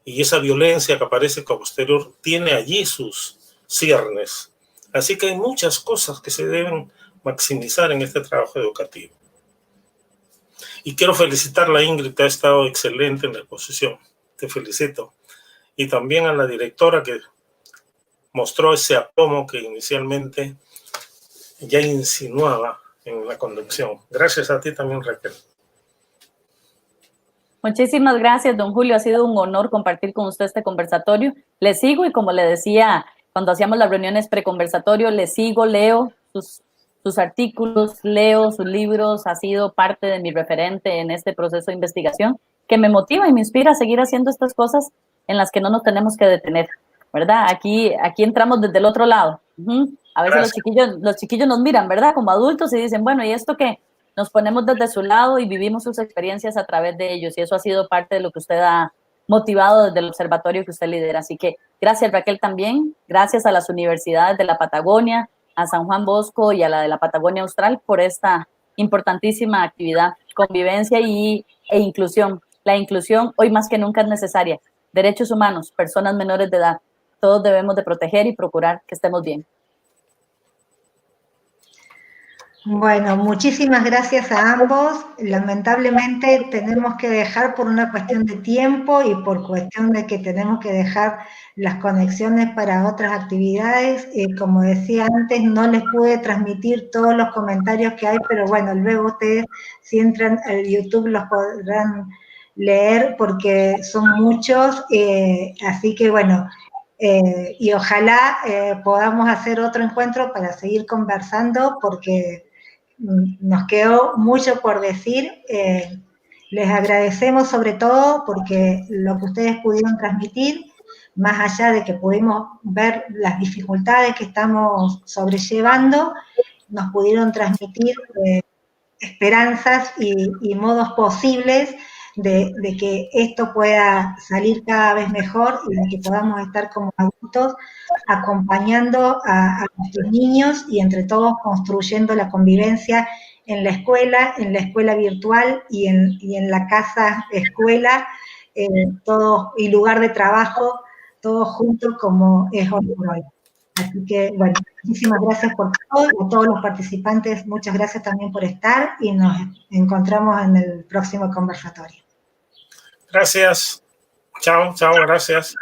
Y esa violencia que aparece como posterior tiene allí sus ciernes. Así que hay muchas cosas que se deben maximizar en este trabajo educativo. Y quiero felicitarla a Ingrid, que ha estado excelente en la exposición. Te felicito. Y también a la directora que mostró ese aplomo que inicialmente ya insinuaba en la conducción. Gracias a ti también, Raquel. Muchísimas gracias, don Julio. Ha sido un honor compartir con usted este conversatorio. Le sigo y como le decía cuando hacíamos las reuniones preconversatorio, le sigo, leo sus artículos, leo sus libros, ha sido parte de mi referente en este proceso de investigación que me motiva y me inspira a seguir haciendo estas cosas en las que no nos tenemos que detener, ¿verdad? Aquí entramos desde el otro lado. A veces los chiquillos nos miran, ¿verdad? Como adultos y dicen, bueno, ¿y esto qué? Nos ponemos desde su lado y vivimos sus experiencias a través de ellos y eso ha sido parte de lo que usted ha motivado desde el observatorio que usted lidera. Así que gracias, Raquel, también. Gracias a las universidades de la Patagonia, a San Juan Bosco y a la de la Patagonia Austral por esta importantísima actividad, convivencia e inclusión. La inclusión hoy más que nunca es necesaria. Derechos humanos, personas menores de edad, todos debemos de proteger y procurar que estemos bien. Bueno, muchísimas gracias a ambos. Lamentablemente tenemos que dejar por una cuestión de tiempo y por cuestión de que tenemos que dejar las conexiones para otras actividades. Como decía antes, no les pude transmitir todos los comentarios que hay, pero bueno, luego ustedes si entran al YouTube los podrán leer porque son muchos. Así que bueno, y ojalá podamos hacer otro encuentro para seguir conversando, porque nos quedó mucho por decir. Les agradecemos sobre todo porque lo que ustedes pudieron transmitir, más allá de que pudimos ver las dificultades que estamos sobrellevando, nos pudieron transmitir esperanzas y modos posibles de que esto pueda salir cada vez mejor y de que podamos estar como adultos acompañando a nuestros niños y entre todos construyendo la convivencia en la escuela virtual y en la casa escuela, todo, y lugar de trabajo, todos juntos como es hoy por hoy. Así que, bueno, muchísimas gracias por todo, a todos los participantes, muchas gracias también por estar y nos encontramos en el próximo conversatorio. Gracias. Chao, chao, gracias.